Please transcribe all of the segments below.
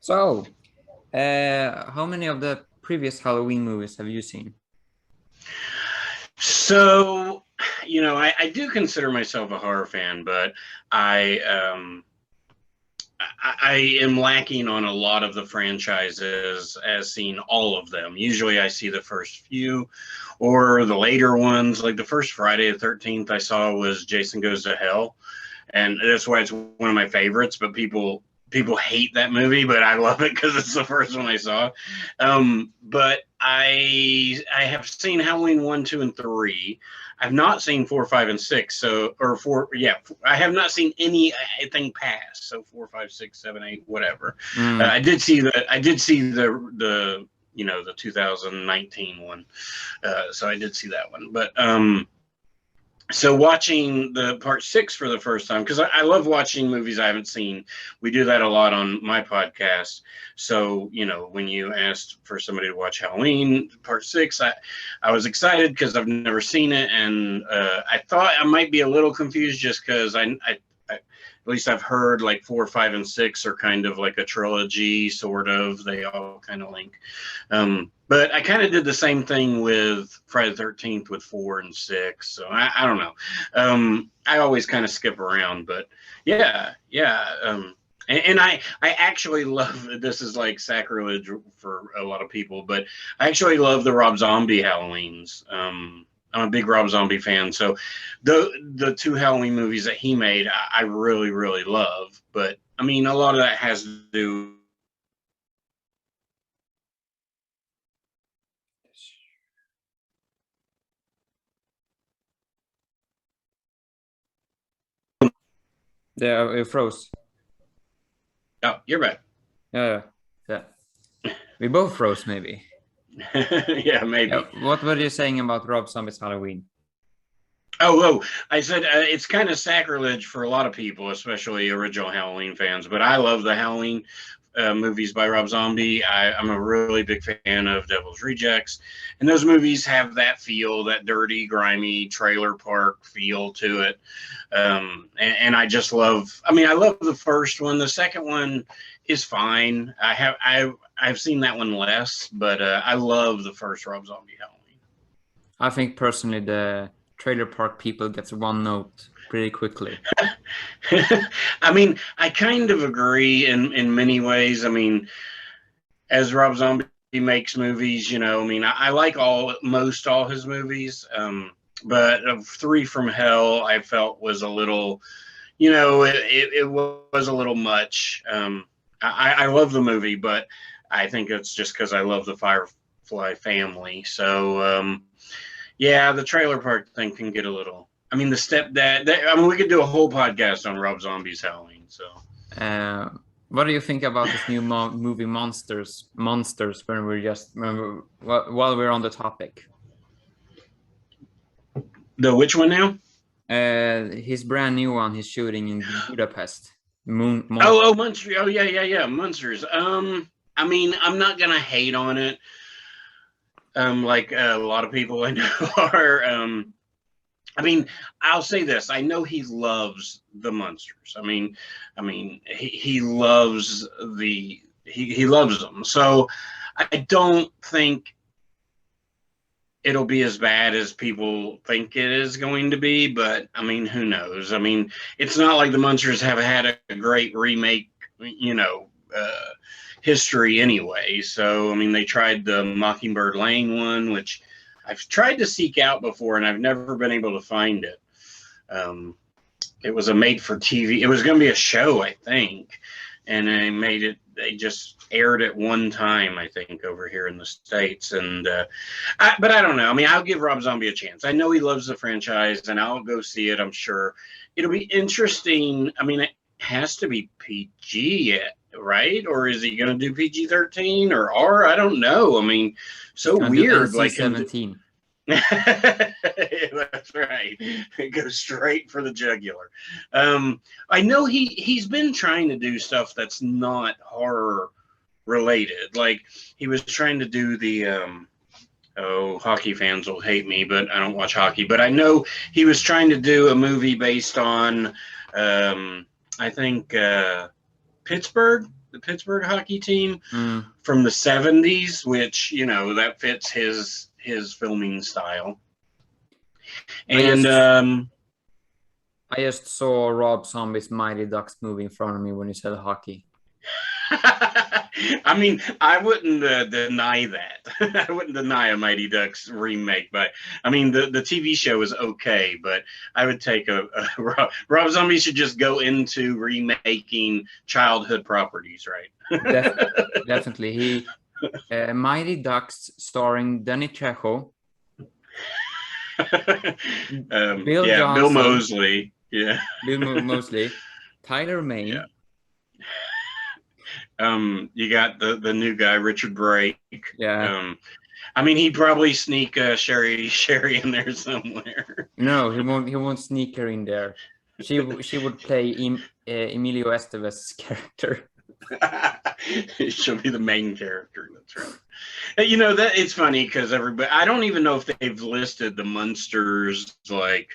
So, how many of the previous Halloween movies have you seen? So, I do consider myself a horror fan, but I um, I am lacking on a lot of the franchises as seeing all of them. Usually I see the first few or the later ones. Like the first Friday the 13th I saw was Jason Goes to Hell. And that's why it's one of my favorites, but people hate that movie, but I love it because it's the first one I saw. But I have seen Halloween 1, 2, and 3. I've not seen 4, 5, and 6. So or 4, yeah, I have not seen anything past. So 4, 5, 6, 7, 8, whatever. Mm. I did see the 2019 one. So I did see that one, but so watching the part 6 for the first time, because I love watching movies I haven't seen. We do that a lot on my podcast. So when you asked for somebody to watch Halloween part 6, I was excited because I've never seen it, and I thought I might be a little confused just because at least I've heard like 4, 5, and 6 are kind of like a trilogy, sort of. They all kind of link. But I kind of did the same thing with Friday the 13th with 4 and 6. So I don't know. I always kind of skip around, but yeah, yeah. And I actually love, this is like sacrilege for a lot of people, but I actually love the Rob Zombie Halloweens. I'm a big Rob Zombie fan, so the two Halloween movies that he made, I really really love. But I mean, a lot of that has to do. Yeah, it froze. Oh, you're right. Yeah, yeah. We both froze, maybe. Yeah, Yeah. maybe. What were you saying about Rob Zombie's Halloween? Oh, I said it's kind of sacrilege for a lot of people, especially original Halloween fans. But I love the Halloween movies by Rob Zombie. I'm a really big fan of Devil's Rejects, and those movies have that feel, that dirty, grimy trailer park feel to it. And I just love. I mean, I love the first one. The second one is fine. I've seen that one less, but I love the first Rob Zombie Halloween. I think personally the trailer park people gets one note pretty quickly. I mean, I kind of agree in many ways. I mean, as Rob Zombie makes movies, I mean, I like most all his movies. But Three from Hell, I felt was a little, it was a little much. I love the movie, but I think it's just because I love the Firefly family. So, yeah, the trailer park thing can get a little. I mean, the stepdad. I mean, we could do a whole podcast on Rob Zombie's Halloween. So, Uh, what do you think about this new movie Monsters? Monsters, while we're on the topic. the which one now? His brand new one he's shooting in Budapest. Munsters. Oh, yeah, Munsters. I mean, I'm not gonna hate on it. Like a lot of people I know are. I mean, I'll say this: I know he loves the Munsters. He loves he loves them. So I don't think it'll be as bad as people think it is going to be. But I mean, who knows? I mean, it's not like the Munsters have had a great remake, history anyway. So I mean, they tried the Mockingbird Lane one, which I've tried to seek out before, and I've never been able to find it. Um, it was a made for TV. It was going to be a show, I think, and they made it. They just aired it one time, I think, over here in the States. And but I don't know. I mean, I'll give Rob Zombie a chance. I know he loves the franchise, and I'll go see it. I'm sure it'll be interesting. I mean, it has to be PG yet, right? Or is he going to do PG-13 or R? I don't know. I mean, so Gonna do weird. Like him. NC-17. That's right. It goes straight for the jugular. I know he's been trying to do stuff that's not horror related. Like he was trying to do the hockey fans will hate me, but I don't watch hockey. But I know he was trying to do a movie based on I think Pittsburgh. the Pittsburgh hockey team Mm. from the 70s, which, you know, that fits his filming style. And I just saw Rob Zombie's Mighty Ducks movie in front of me when you said hockey. I mean, I wouldn't deny that. I wouldn't deny a Mighty Ducks remake, but I mean, the TV show is okay, but I would take a Rob Zombie should just go into remaking childhood properties, right? Definitely. He Mighty Ducks starring Danny Trejo, Bill Yeah, Bill Johnson, Moseley. Yeah. Bill Moseley, Tyler Yeah. Mane. You got the new guy, Richard Brake. Yeah. I mean, he'd probably sneak Sherry in there somewhere. No, he won't sneak her in there. She would play Emilio Estevez's character. She'll be the main character. That's right. You know, that it's funny because everybody, I don't even know if they've listed the Munsters like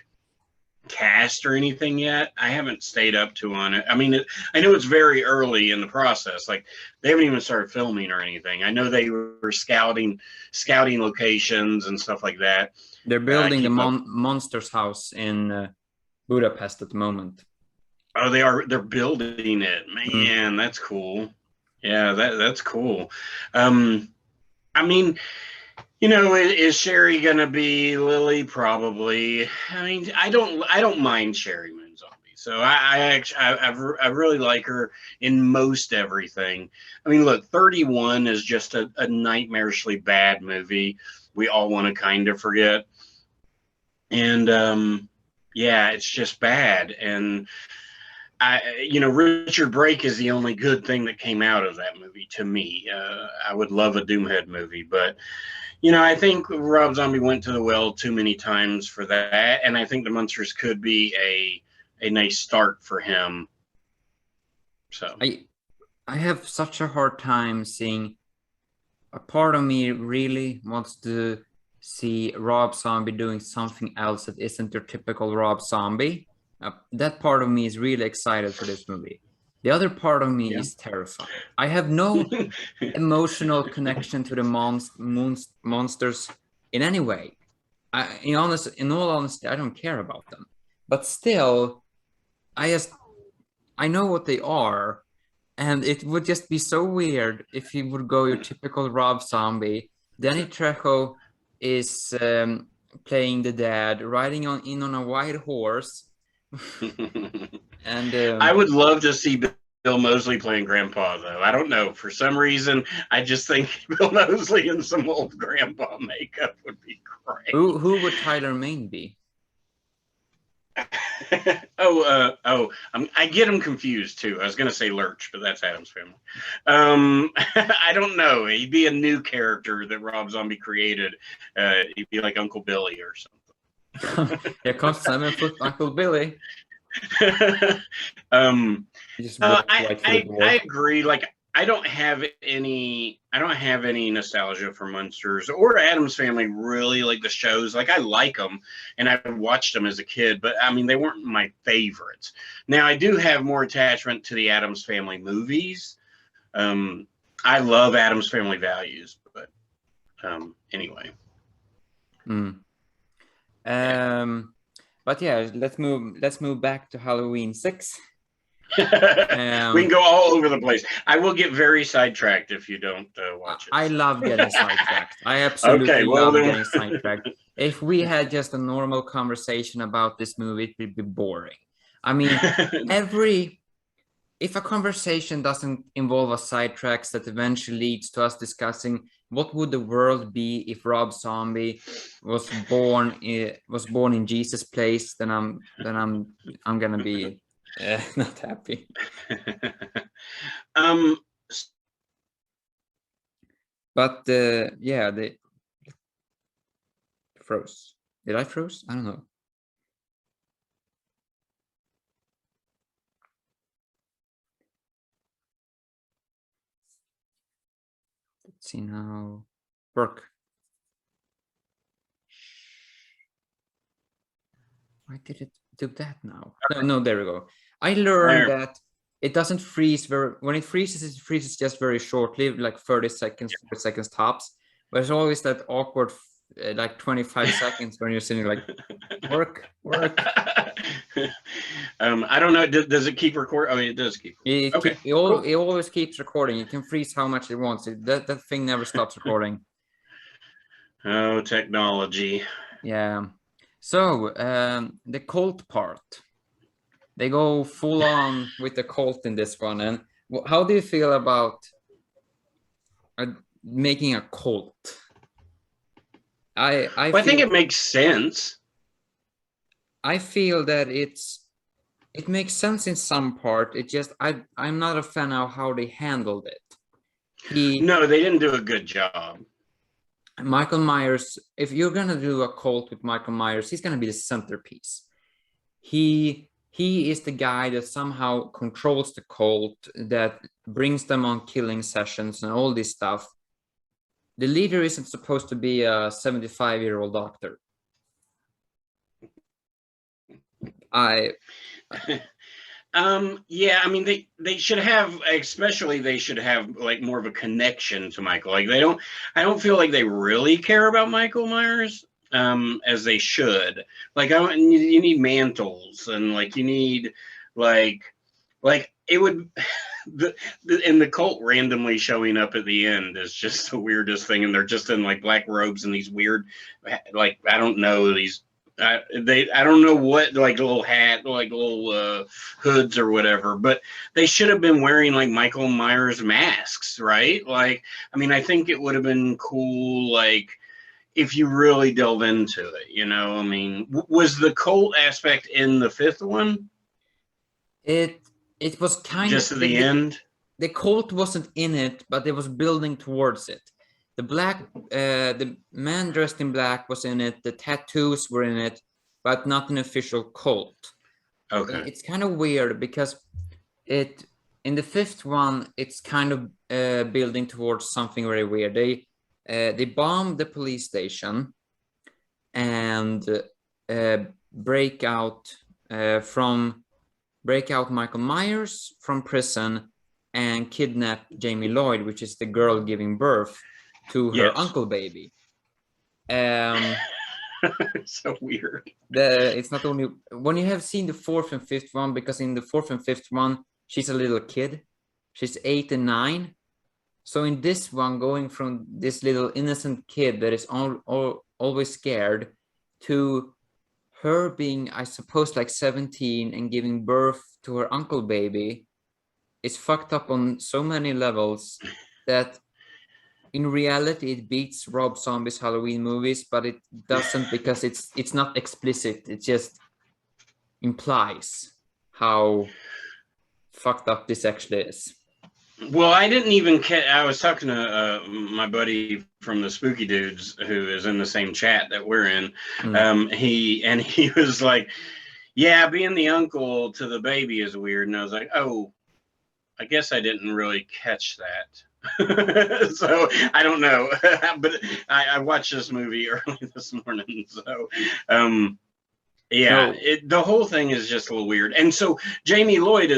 cast or anything yet. I haven't stayed up to on it. I mean, I know it's very early in the process. Like they haven't even started filming or anything. I know they were scouting locations and stuff like that. They're building the Monsters house in Budapest at the moment. Oh, they're building it. Man, that's cool. Yeah, that's cool. I mean, you know, is Sherry gonna be Lily? Probably. I mean, I don't mind Sherry Moon Zombie. So I really like her in most everything. I mean, look, 31 is just a nightmarishly bad movie. We all want to kind of forget. And yeah, it's just bad. And you know, Richard Brake is the only good thing that came out of that movie to me. I would love a Doomhead movie, but you know, I think Rob Zombie went to the well too many times for that, and I think the Munsters could be a nice start for him. So I have such a hard time seeing. A part of me really wants to see Rob Zombie doing something else that isn't your typical Rob Zombie. That part of me is really excited for this movie. The other part of me is terrified. I have no emotional connection to the monsters in any way. In all honesty, I don't care about them. But still, I know what they are, and it would just be so weird if he would go your typical Rob Zombie. Danny Trejo is playing the dad, riding in on a white horse. And I would love to see Bill Moseley playing Grandpa, though. I don't know. For some reason, I just think Bill Moseley in some old Grandpa makeup would be great. Who would Tyler Mane be? I get him confused too. I was going to say Lurch, but that's Addams Family. I don't know. He'd be a new character that Rob Zombie created. He'd be like Uncle Billy or something. Here comes 7-foot Uncle Billy. I agree. Like I don't have any nostalgia for Munsters or Addams Family, really, like the shows. Like I like them and I watched them as a kid, but I mean they weren't my favorites. Now I do have more attachment to the Addams Family movies. I love Addams Family Values, but anyway. But yeah, let's move back to Halloween 6. We can go all over the place. I will get very sidetracked if you don't watch it. I love getting sidetracked. I absolutely love getting sidetracked. If we had just a normal conversation about this movie, it would be boring. I mean, if a conversation doesn't involve a sidetracks that eventually leads to us discussing what would the world be if Rob Zombie was born in Jesus' place, then I'm gonna be not happy. But yeah, they froze. Did I froze? I don't know. Let's see now. Work. Why did it do that now? No, there we go. I learned that it doesn't freeze when it freezes just very shortly, like 30 seconds, 40 seconds tops. But there's always that awkward like 25 seconds when you're sitting like work. I don't know. Does it keep recording? Oh, it does keep recording. It always keeps recording. You can freeze how much it wants. That thing never stops recording. Oh, technology. Yeah. So the cult part, they go full on with the cult in this one. And how do you feel about making a cult? I think it makes sense. I feel that it makes sense in some part. It just I'm not a fan of how they handled it. No, they didn't do a good job. Michael Myers, if you're gonna do a cult with Michael Myers, he's gonna be the centerpiece. He is the guy that somehow controls the cult, that brings them on killing sessions and all this stuff. The leader isn't supposed to be a 75-year-old doctor. Yeah, I mean they should have, especially they should have like more of a connection to Michael. Like I don't feel like they really care about Michael Myers as they should. Like you need mantles, and like you need like it would and the cult randomly showing up at the end is just the weirdest thing, and they're just in like black robes and these weird, like, I don't know, these I don't know what, like little hat, like little hoods or whatever, but they should have been wearing like Michael Myers masks, right? Like, I mean, I think it would have been cool, like if you really delve into it, you know. I mean, was the cult aspect in the fifth one? It was kind just of at the end. The cult wasn't in it, but it was building towards it. The man dressed in black was in it. The tattoos were in it, but not an official cult. Okay. It's kind of weird because in the fifth one, it's kind of building towards something very weird. They bomb the police station and break out Michael Myers from prison and kidnap Jamie Lloyd, which is the girl giving birth to her uncle baby. So weird. It's not only when you have seen the fourth and fifth one, because in the fourth and fifth one, she's a little kid. She's 8 and 9. So in this one, going from this little innocent kid that is always scared to her being, I suppose, like 17 and giving birth to her uncle baby is fucked up on so many levels that in reality it beats Rob Zombie's Halloween movies, but it doesn't, because it's not explicit. It just implies how fucked up this actually is. Well, I didn't even I was talking to my buddy from the Spooky Dudes, who is in the same chat that we're in. He was like, yeah, being the uncle to the baby is weird. And I was like, oh, I guess I didn't really catch that. So I don't know. But I watched this movie early this morning. So yeah, the whole thing is just a little weird. And so Jamie Lloyd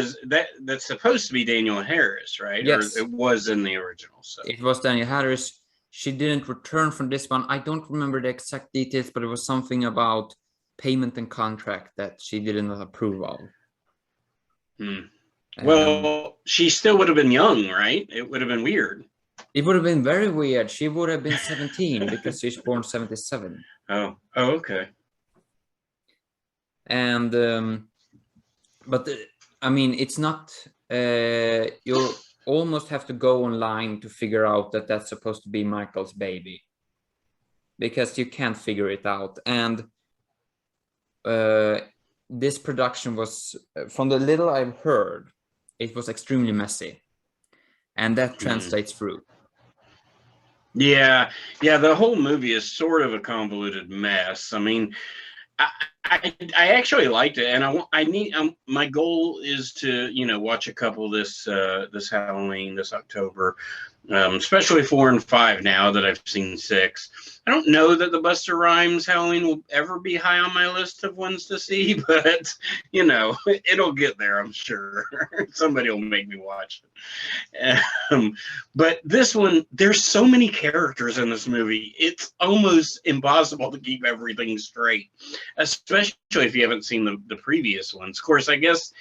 that's supposed to be Daniel Harris, right? Yes. Or it was in the original. So it was Daniel Harris. She didn't return from this one. I don't remember the exact details, but it was something about payment and contract that she didn't approve of. Well, she still would have been young, right? It would have been weird. It would have been very weird. She would have been 17 because she's born 77. Oh, okay. And but I mean, it's not you almost have to go online to figure out that that's supposed to be Michael's baby, because you can't figure it out. And this production was, from the little I've heard, it was extremely messy, and that translates through. Yeah, the whole movie is sort of a convoluted mess. I mean, I actually liked it, and I need my goal is to watch a couple this Halloween, this October, especially 4 and 5 now that I've seen 6. I don't know that the Buster Rhymes Halloween will ever be high on my list of ones to see, but, you know, it'll get there, I'm sure. Somebody will make me watch it. But this one, there's so many characters in this movie. It's almost impossible to keep everything straight, especially if you haven't seen the previous ones. Of course, I guess,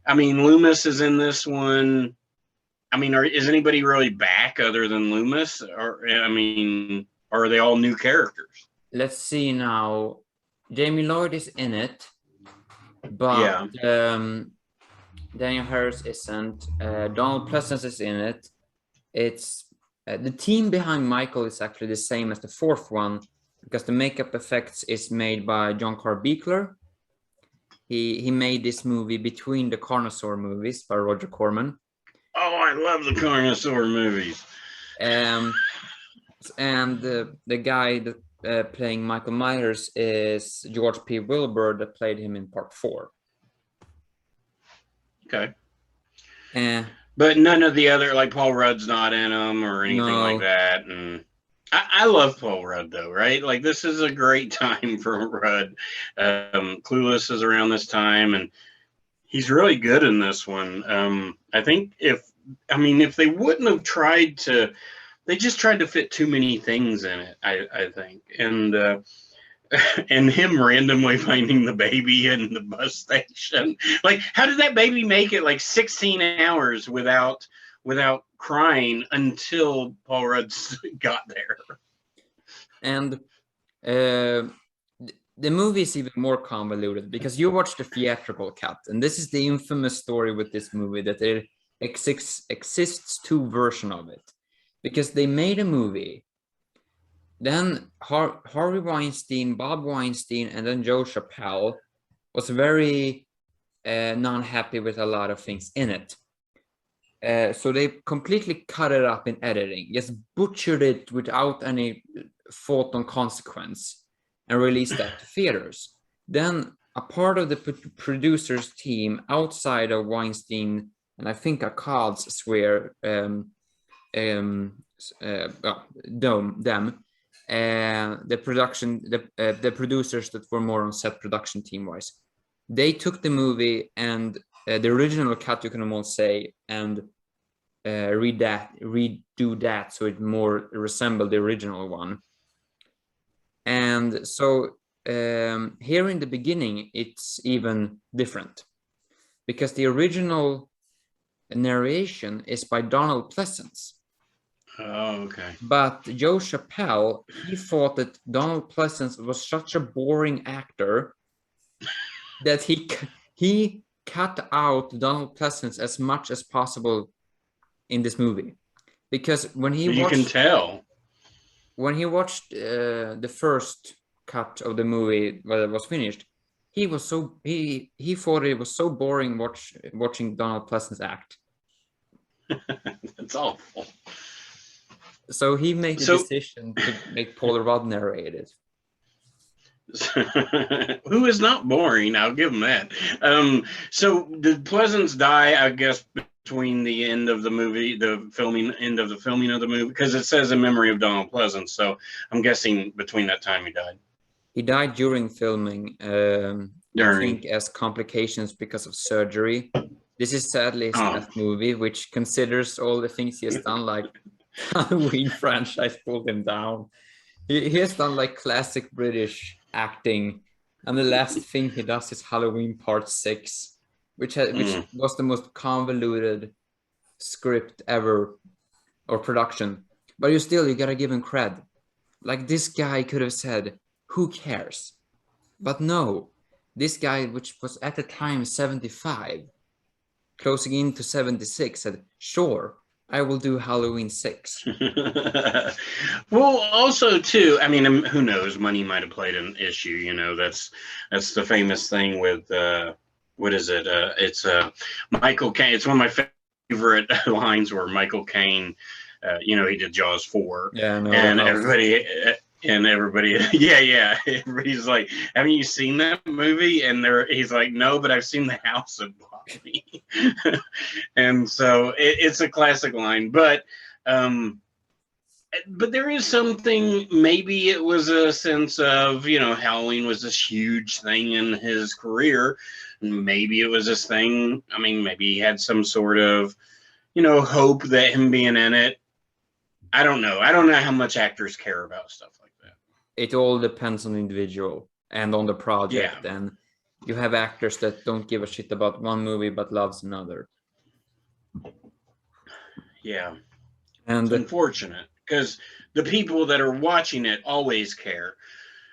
I mean, Loomis is in this one. I mean, is anybody really back other than Loomis? Or, I mean, are they all new characters? Let's see now. Jamie Lloyd is in it, but Daniel Harris isn't. Donald Pleasence is in it. It's the team behind Michael is actually the same as the fourth one, because the makeup effects is made by John Carr-Beekler. He made this movie between the Carnosaur movies by Roger Corman. Oh, I love the Carnosaur movies. And the guy that playing Michael Myers is George P. Wilbur, that played him in part 4. Okay. But none of the other, like Paul Rudd's not in them or anything like that. And I love Paul Rudd, though, right? Like, this is a great time for Rudd. Clueless is around this time, and he's really good in this one. I think if they wouldn't have tried to, they just tried to fit too many things in it, I think. And him randomly finding the baby in the bus station. Like, how did that baby make it like 16 hours without crying until Paul Rudd got there? And the movie is even more convoluted, because you watch the theatrical cut, and this is the infamous story with this movie, that there exists 2 versions of it, because they made a movie, then Harvey Weinstein, Bob Weinstein, and then Joe Chappelle was very non-happy with a lot of things in it. So they completely cut it up in editing, just butchered it without any thought on consequence, and released that to theaters. Then a part of the producers team outside of Weinstein and I think Akkad's sphere, the producers that were more on set production team wise, they took the movie and the original cut, you can almost say, and redo that so it more resembled the original one. And so here in the beginning, it's even different, because the original narration is by Donald Pleasence. Oh, okay. But Joe Chappelle, he thought that Donald Pleasence was such a boring actor that he cut out Donald Pleasence as much as possible in this movie, because when he you can tell when he watched the first cut of the movie when it was finished, he thought it was so boring watching Donald Pleasence act. That's awful. So he made the decision to make Paul Rudd narrate it. Who is not boring, I'll give him that. So did Pleasence die, I guess, between the end of the movie, the end of the filming of the movie? Because it says in memory of Donald Pleasence, so I'm guessing between that time he died. He died during filming, I think as complications because of surgery. This is sadly his last movie, which considers all the things he has done, like Halloween franchise pulled him down. He has done like classic British acting, and the last thing he does is Halloween Part 6, which was the most convoluted script ever, or production. But you gotta give him cred. Like, this guy could have said, who cares? But no, this guy, which was at the time 75, closing into 76, said, sure, I will do Halloween 6. Well, also too, I mean, who knows? Money might have played an issue. You know, that's the famous thing with what is it? It's Michael Caine. It's one of my favorite lines where Michael Caine, he did Jaws 4, and everybody, yeah, everybody's like, haven't you seen that movie? And he's like, no, but I've seen The House that Bought Me. And so it's a classic line. But But there is something, maybe it was a sense of, Halloween was this huge thing in his career. Maybe it was this thing. I mean, maybe he had some sort of, hope that him being in it. I don't know. I don't know how much actors care about stuff like that. It all depends on the individual and on the project. Yeah. And you have actors that don't give a shit about one movie but loves another. Yeah. And it's unfortunate because the people that are watching it always care.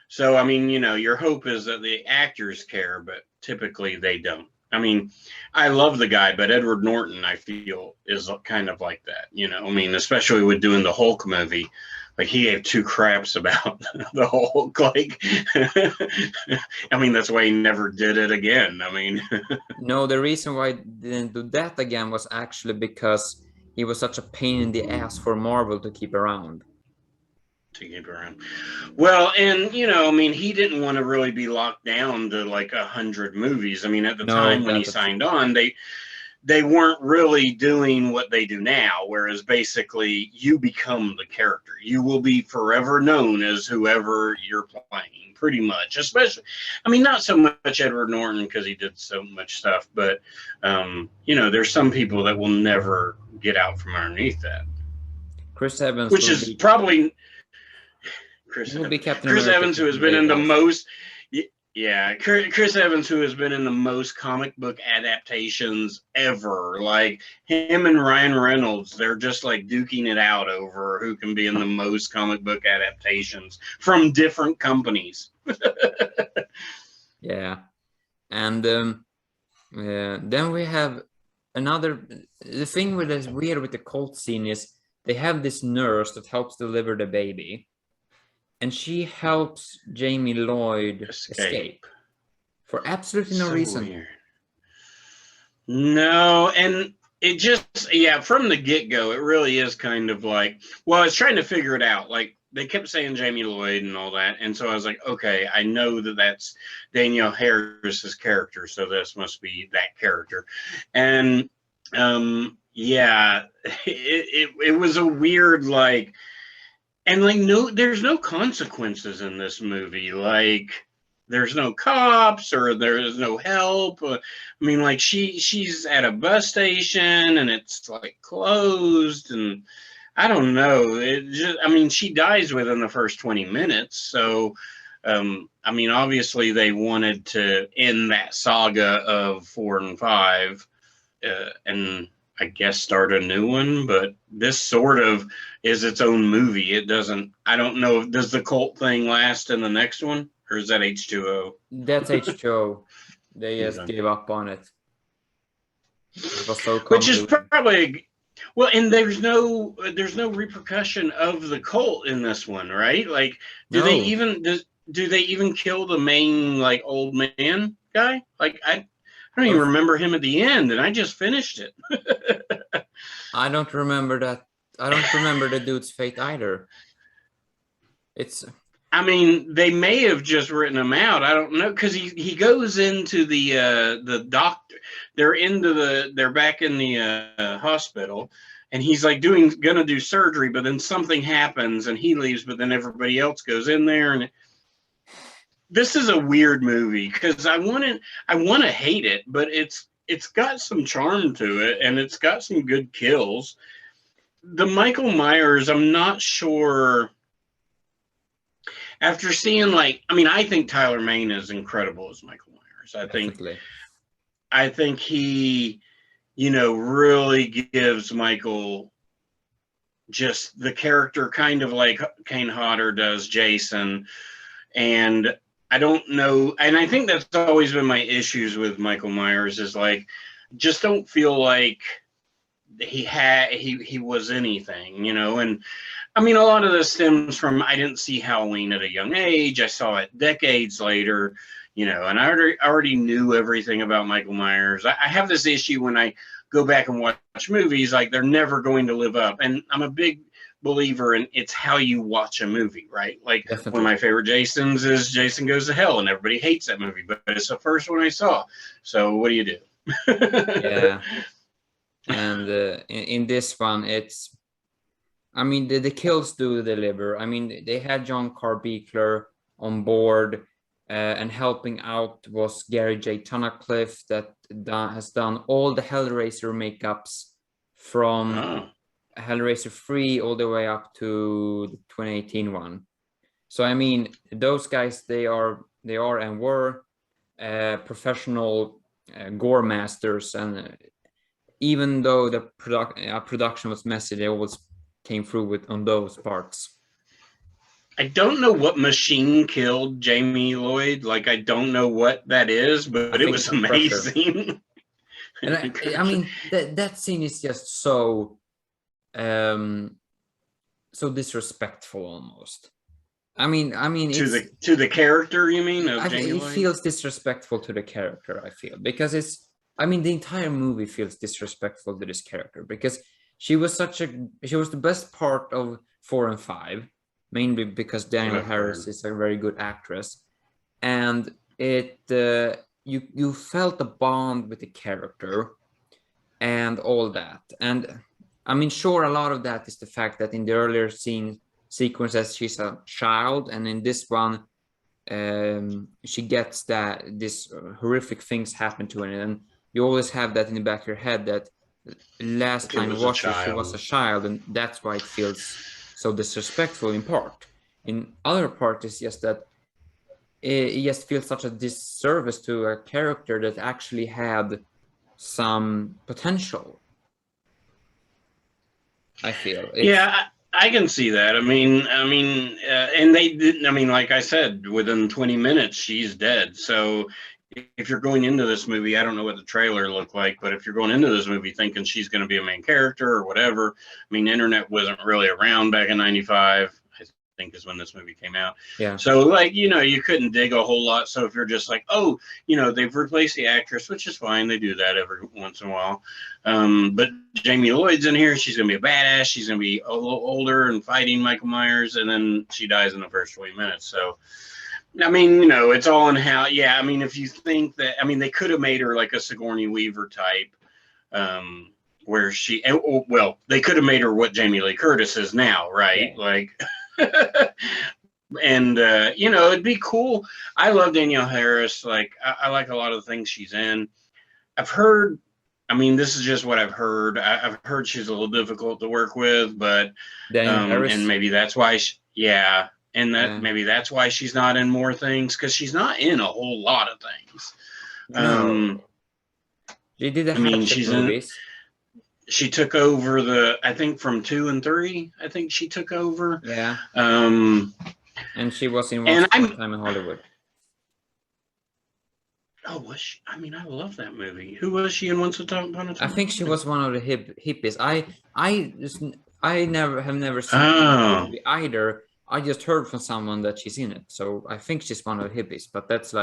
So, I mean, your hope is that the actors care, but typically they don't. I mean, I love the guy, but Edward Norton, I feel, is kind of like that. I mean, especially with doing the Hulk movie, like he gave two craps about the Hulk. Like, I mean, that's why he never did it again. I mean, no, the reason why I didn't do that again was actually because he was such a pain in the ass for Marvel to keep around. Well, and I mean, he didn't want to really be locked down to like 100 movies. I mean, at the time when he signed on, they weren't really doing what they do now, whereas basically you become the character. You will be forever known as whoever you're playing, pretty much. Especially, I mean, not so much Edward Norton because he did so much stuff, but there's some people that will never get out from underneath that. Chris Evans, which is probably Chris Evans, who has been in the most. Yeah, Chris Evans, who has been in the most comic book adaptations ever. Like him and Ryan Reynolds, they're just like duking it out over who can be in the most comic book adaptations from different companies. Yeah. And then we have the thing with this weird with the cult scene is they have this nurse that helps deliver the baby. And she helps Jamie Lloyd escape for absolutely no reason. Weird. No, and it just, from the get-go, it really is kind of like, well, I was trying to figure it out. Like, they kept saying Jamie Lloyd and all that. And so I was like, okay, I know that that's Danielle Harris's character, so this must be that character. And, it was a weird, like, and like there's no consequences in this movie. Like there's no cops or there's no help. I mean, like she's at a bus station and it's like closed, and I don't know. She dies within the first 20 minutes. So, I mean, obviously they wanted to end that saga of 4 and 5, and I guess start a new one, but this sort of is its own movie. It doesn't, I don't know, does the cult thing last in the next one, or is that H2O? That's H2O. They just gave up on it. It was so which is probably, well, and there's no repercussion of the cult in this one, right? Like, do they even kill the main like old man guy? Like, I don't even remember him at the end, and I just finished it. I don't remember that. I don't remember the dude's fate either. I mean, they may have just written him out. I don't know, because he goes into the doctor. They're back in the hospital, and he's like gonna do surgery, but then something happens and he leaves, but then everybody else goes in there, and this is a weird movie because I want to hate it, but it's got some charm to it and it's got some good kills. The Michael Myers, I'm not sure. After seeing I think Tyler Mane is incredible as Michael Myers. I think he, really gives Michael just the character kind of like Kane Hodder does Jason. And I don't know, and I think that's always been my issues with Michael Myers is like, just don't feel like he was anything, and I mean, a lot of this stems from I didn't see Halloween at a young age. I saw it decades later, and I already knew everything about Michael Myers. I have this issue when I go back and watch movies, like they're never going to live up. And I'm a big believer in it's how you watch a movie, right? Like Definitely. One of my favorite Jasons is Jason Goes to Hell, and everybody hates that movie, but it's the first one I saw. So what do you do? Yeah. And in this one, I mean, the kills do deliver. I mean, they had John Carbeekler on board, and helping out was Gary J. Tunnicliffe that has done all the Hellraiser makeups from Hellraiser 3 all the way up to the 2018 one. So I mean, those guys, they are and were professional gore masters, and even though the production was messy, they always came through with on those parts. I don't know what machine killed Jamie Lloyd. Like, I don't know what that is, but it was amazing. And I mean, that scene is just so so disrespectful almost. I mean, to the character, you mean? It feels disrespectful to the character, I feel, because I mean, the entire movie feels disrespectful to this character because she was the best part of 4 and 5, mainly because Danielle Harris is a very good actress, and you felt a bond with the character and all that. And I mean, sure, a lot of that is the fact that in the earlier sequences she's a child, and in this one she gets that this horrific things happen to her, and you always have that in the back of your head that last time you watched it, she was a child, and that's why it feels so disrespectful in part. In other part, it's just that it just feels such a disservice to a character that actually had some potential, I feel. Yeah, I can see that. I mean, and they didn't. I mean, like I said, within 20 minutes, she's dead. So if you're going into this movie, I don't know what the trailer looked like, but if you're going into this movie thinking she's going to be a main character or whatever, I mean, internet wasn't really around back in '95. I think is when this movie came out. Yeah. So like, you know, you couldn't dig a whole lot. So if you're just like, oh, you know, they've replaced the actress, which is fine. They do that every once in a while. But Jamie Lloyd's in here. She's going to be a badass. She's going to be a little older and fighting Michael Myers. And then she dies in the first 20 minutes. So, I mean, you know, it's all in how, yeah. I mean, if you think that, I mean, they could have made her like a Sigourney Weaver type, where she, well, they could have made her what Jamie Lee Curtis is now, right? Yeah. Like, and you know, it'd be cool. I love Danielle Harris. Like, I like a lot of the things she's in. I've heard, I mean, this is just what I've heard. I've heard she's a little difficult to work with, but and maybe that's why maybe that's why she's not in more things, because she's not in a whole lot of things. No. She did the movies. She took over I think from 2 and 3, I think she took over. Yeah. And she was in Once Upon a Time in Hollywood. Oh, was she? I mean, I love that movie. Who was she in Once Upon a Time? I think she was one of the hippies. I have never seen the movie either. I just heard from someone that she's in it. So I think she's one of the hippies, but that's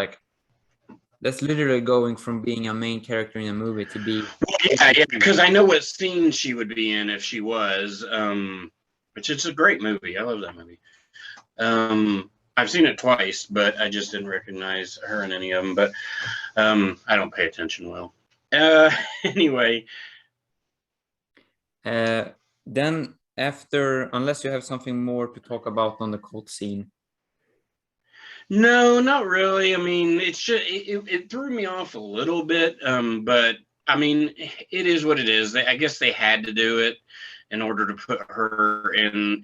literally going from being a main character in a movie to be. Yeah, because I know what scene she would be in if she was, which it's a great movie. I love that movie. I've seen it twice, but I just didn't recognize her in any of them. But I don't pay attention well. Anyway. Then after, unless you have something more to talk about on the cult scene. No, not really. I mean, it's just it threw me off a little bit. But I mean, it is what it is. I guess they had to do it in order to put her in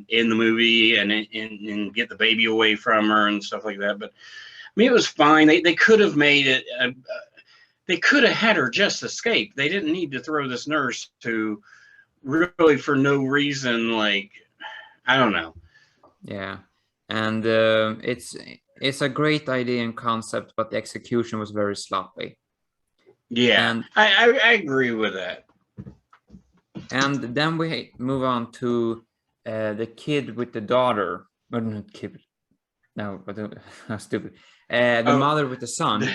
the movie and get the baby away from her and stuff like that. But I mean, it was fine. They could have made it. They could have had her just escape. They didn't need to throw this nurse to really for no reason. Like, I don't know. Yeah. And it's a great idea and concept, but the execution was very sloppy. Yeah, and I agree with that. And then we move on to the kid with the daughter. Or not kid. No, but stupid. The mother with the son.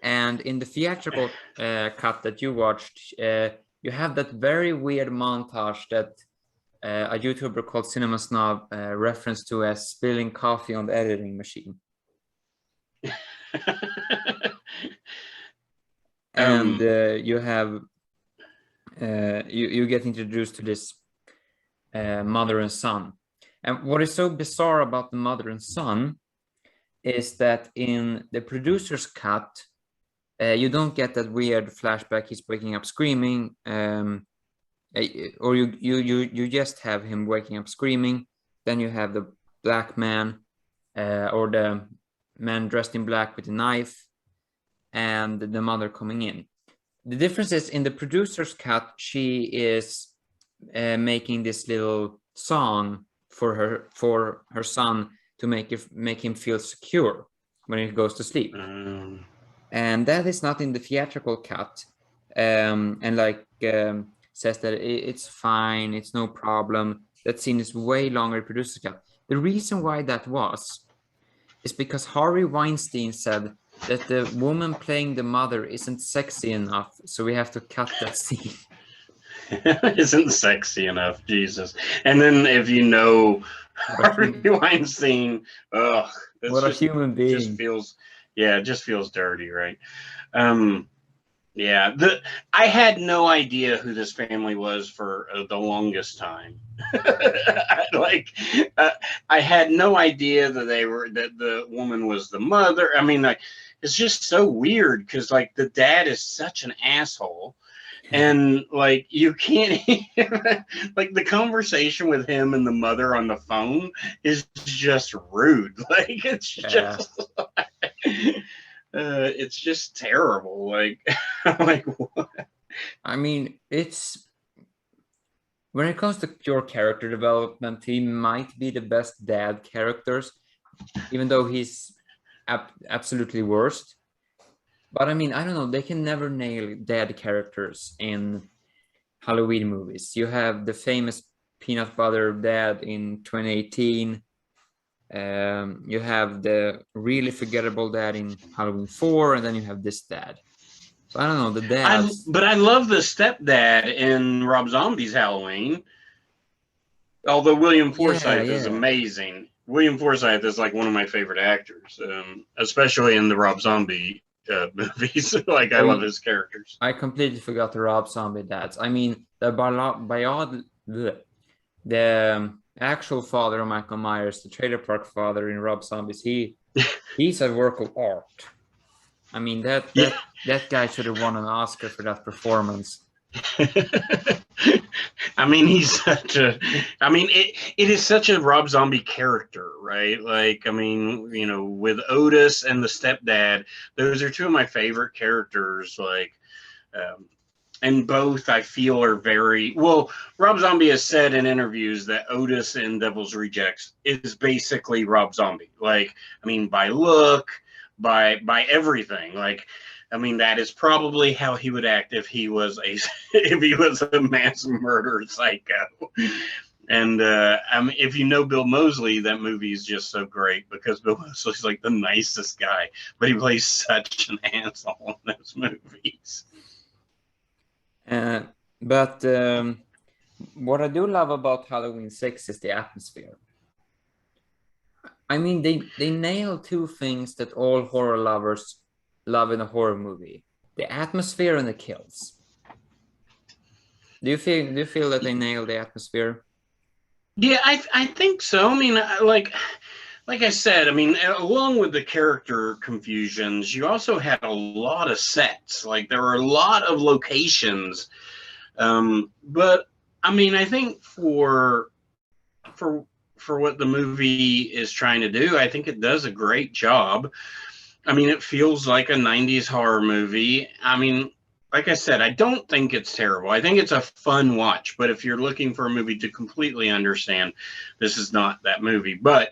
And in the theatrical cut that you watched, you have that very weird montage that a YouTuber called Cinema Snob referenced to as spilling coffee on the editing machine. And you have you get introduced to this mother and son. And what is so bizarre about the mother and son is that in the producer's cut, you don't get that weird flashback. He's waking up screaming, or you just have him waking up screaming. Then you have the black man, or the man dressed in black with a knife, and the mother coming in. The difference is in the producer's cut, she is making this little song for her son to make him feel secure when he goes to sleep. And that is not in the theatrical cut. And like says that it's fine, it's no problem. That scene is way longer in the producer's cut. The reason why that is because Harvey Weinstein said that the woman playing the mother isn't sexy enough, so we have to cut that scene. Isn't sexy enough, Jesus. And then if you know Harvey Weinstein, what a human being. It just feels dirty, right? Yeah, I had no idea who this family was for the longest time. I had no idea that the woman was the mother. I mean, like, it's just so weird because like the dad is such an asshole. And like you can't like the conversation with him and the mother on the phone is just rude. Like it's just terrible. Like like what? I mean, it's when it comes to pure character development, he might be the best dad characters, even though he's absolutely worst. But I mean, I don't know, they can never nail dad characters in Halloween movies. You have the famous peanut butter dad in 2018. You have the really forgettable dad in Halloween 4, and then you have this dad. So I don't know, the dads. But I love the stepdad in Rob Zombie's Halloween. Although William Forsythe is amazing. William Forsythe is like one of my favorite actors, especially in the Rob Zombie movies. Like I love his characters. I completely forgot the Rob Zombie dads. I mean, the actual father of Michael Myers, the trailer park father in Rob Zombies, he's a work of art. I mean, that guy should have won an Oscar for that performance. I mean, it is such a Rob Zombie character, right? Like, I mean, you know, with Otis and the stepdad, those are two of my favorite characters. Like, and both I feel are very well. Rob Zombie has said in interviews that Otis in Devil's Rejects is basically Rob Zombie. Like, I mean, by look, by everything. Like, I mean, that is probably how he would act if he was a mass murderer psycho. And I mean, if you know Bill Moseley, that movie is just so great because Bill Moseley's like the nicest guy, but he plays such an asshole in those movies. But what I do love about Halloween 6 is the atmosphere. I mean, they nail two things that all horror lovers love in a horror movie: the atmosphere and the kills. Do you feel that they nailed the atmosphere? Yeah, I think so. I mean, like I said, I mean, along with the character confusions, you also had a lot of sets. Like there were a lot of locations. But I mean, I think for what the movie is trying to do, I think it does a great job. I mean, it feels like a 90s horror movie. I mean, like I said, I don't think it's terrible. I think it's a fun watch. But if you're looking for a movie to completely understand, this is not that movie. But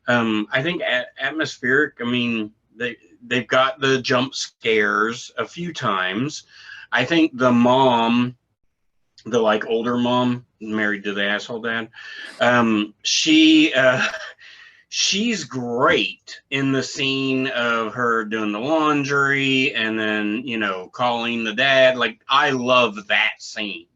I think atmospheric, I mean, they've got the jump scares a few times. I think the mom, the like older mom married to the asshole dad, she's great in the scene of her doing the laundry and then, you know, calling the dad. Like, I love that scene.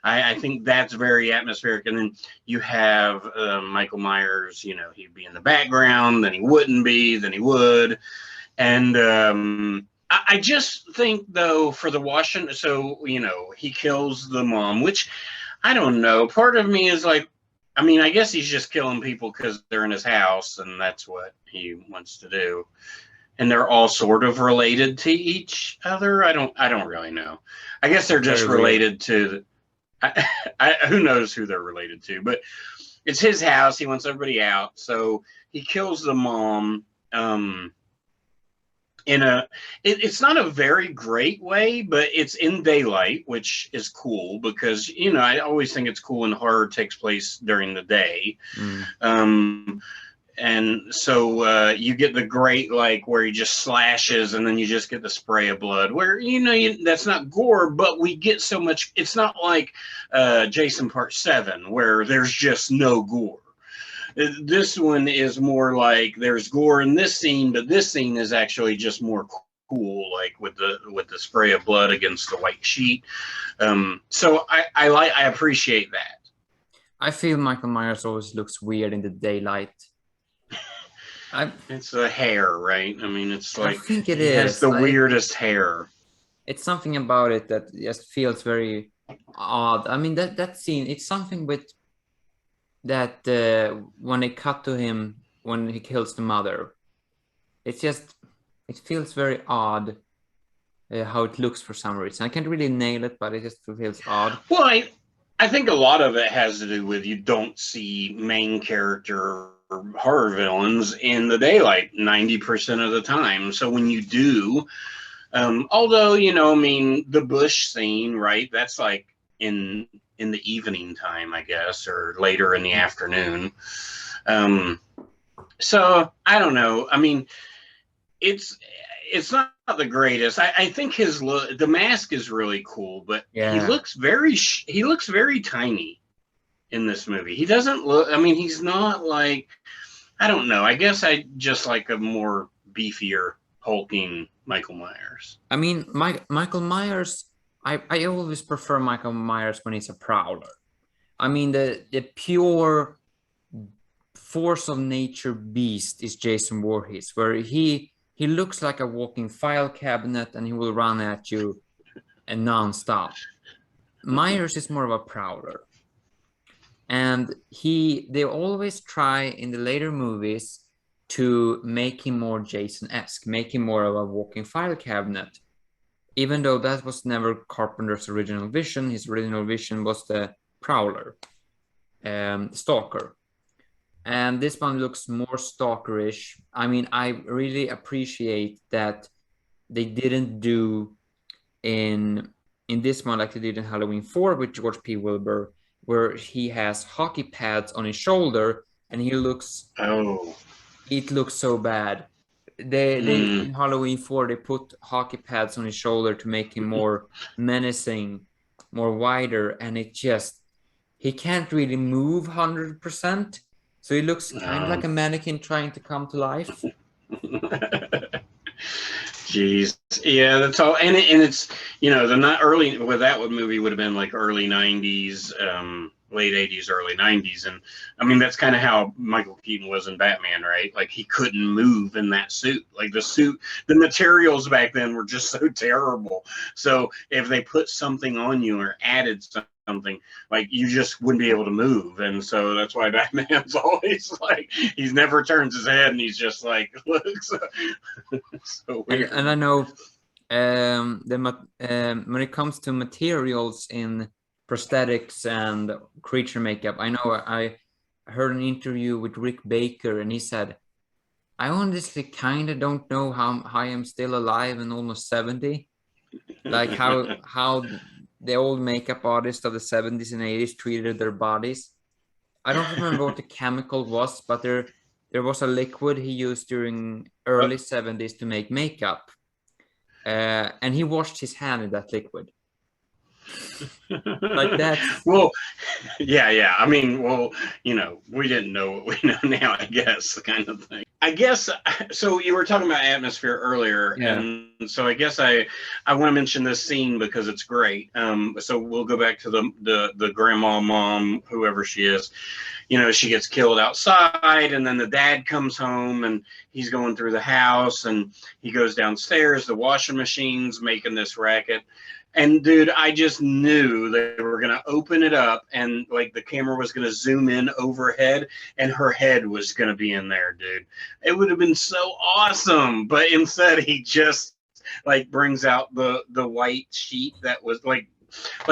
I think that's very atmospheric. And then you have Michael Myers, you know, he'd be in the background, then he wouldn't be, then he would. And I just think, though, for the Washington, so, you know, he kills the mom, which I don't know. Part of me is like, I mean, I guess he's just killing people because they're in his house and that's what he wants to do. And they're all sort of related to each other. I don't really know. I guess they're just Very weird. related to. Who knows who they're related to? But it's his house. He wants everybody out, so he kills the mom. In a, it's not a very great way, but it's in daylight, which is cool because I always think it's cool when horror takes place during the day. And so you get the great, like, where he just slashes and then you just get the spray of blood where, that's not gore, but we get so much. It's not like Jason Part 7 where there's just no gore. This one is more like there's gore in this scene, but this scene is actually just more cool, like with the spray of blood against the white sheet. So I appreciate that. I feel Michael Myers always looks weird in the daylight. It's the hair, right? I mean, it's like, I think it has is. the weirdest hair. It's something about it that just feels very odd. I mean, that scene, it's something with that when they cut to him when he kills the mother. It feels very odd how it looks for some reason. I can't really nail it, but it just feels odd. Well, I think a lot of it has to do with you don't see main character horror villains in the daylight 90% of the time. So when you do, although, I mean, the bush scene, right? That's like in the evening time, I guess, or later in the afternoon. So I don't know. I mean, it's not the greatest. I think the mask is really cool, but he looks very tiny in this movie. He doesn't look, I mean, he's not like, I don't know. I guess I just like a more beefier, hulking Michael Myers. I mean, Michael Myers, I always prefer Michael Myers when he's a prowler. I mean, the pure force of nature beast is Jason Voorhees, where he looks like a walking file cabinet and he will run at you and nonstop. Myers is more of a prowler. And they always try in the later movies to make him more Jason-esque, make him more of a walking file cabinet. Even though that was never Carpenter's original vision, his original vision was the prowler, stalker. And this one looks more stalkerish. I mean, I really appreciate that they didn't do in this one like they did in Halloween 4 with George P. Wilbur, where he has hockey pads on his shoulder and he looks, it looks so bad. They in Halloween 4 they put hockey pads on his shoulder to make him more menacing, more wider, and he can't really move 100%, so he looks kind of like a mannequin trying to come to life. Jeez, yeah, that's all, and it's the not early. Well, that movie would have been like early '90s, late '80s, early '90s, and I mean that's kind of how Michael Keaton was in Batman, right? Like he couldn't move in that suit. Like the materials back then were just so terrible. So if they put something on you or added something, like you just wouldn't be able to move, and so that's why Batman's always like he's never turns his head and he's just like looks so weird. And I know when it comes to materials in prosthetics and creature makeup, I know I heard an interview with Rick Baker and he said, I honestly kind of don't know how I am still alive and almost 70, like how the old makeup artists of the 70s and 80s treated their bodies. I don't remember what the chemical was, but there was a liquid he used during early 70s to make makeup. And he washed his hand in that liquid. Like that. Well, yeah. I mean, well, we didn't know what we know now, I guess, kind of thing. I guess, so you were talking about atmosphere earlier, and so I guess I want to mention this scene because it's great. So we'll go back to the grandma, mom, whoever she is. She gets killed outside, and then the dad comes home, and he's going through the house, and he goes downstairs. The washing machine's making this racket, And dude, I just knew they were gonna open it up and like the camera was gonna zoom in overhead and her head was gonna be in there, dude. It would have been so awesome. But instead he just like brings out the white sheet that was like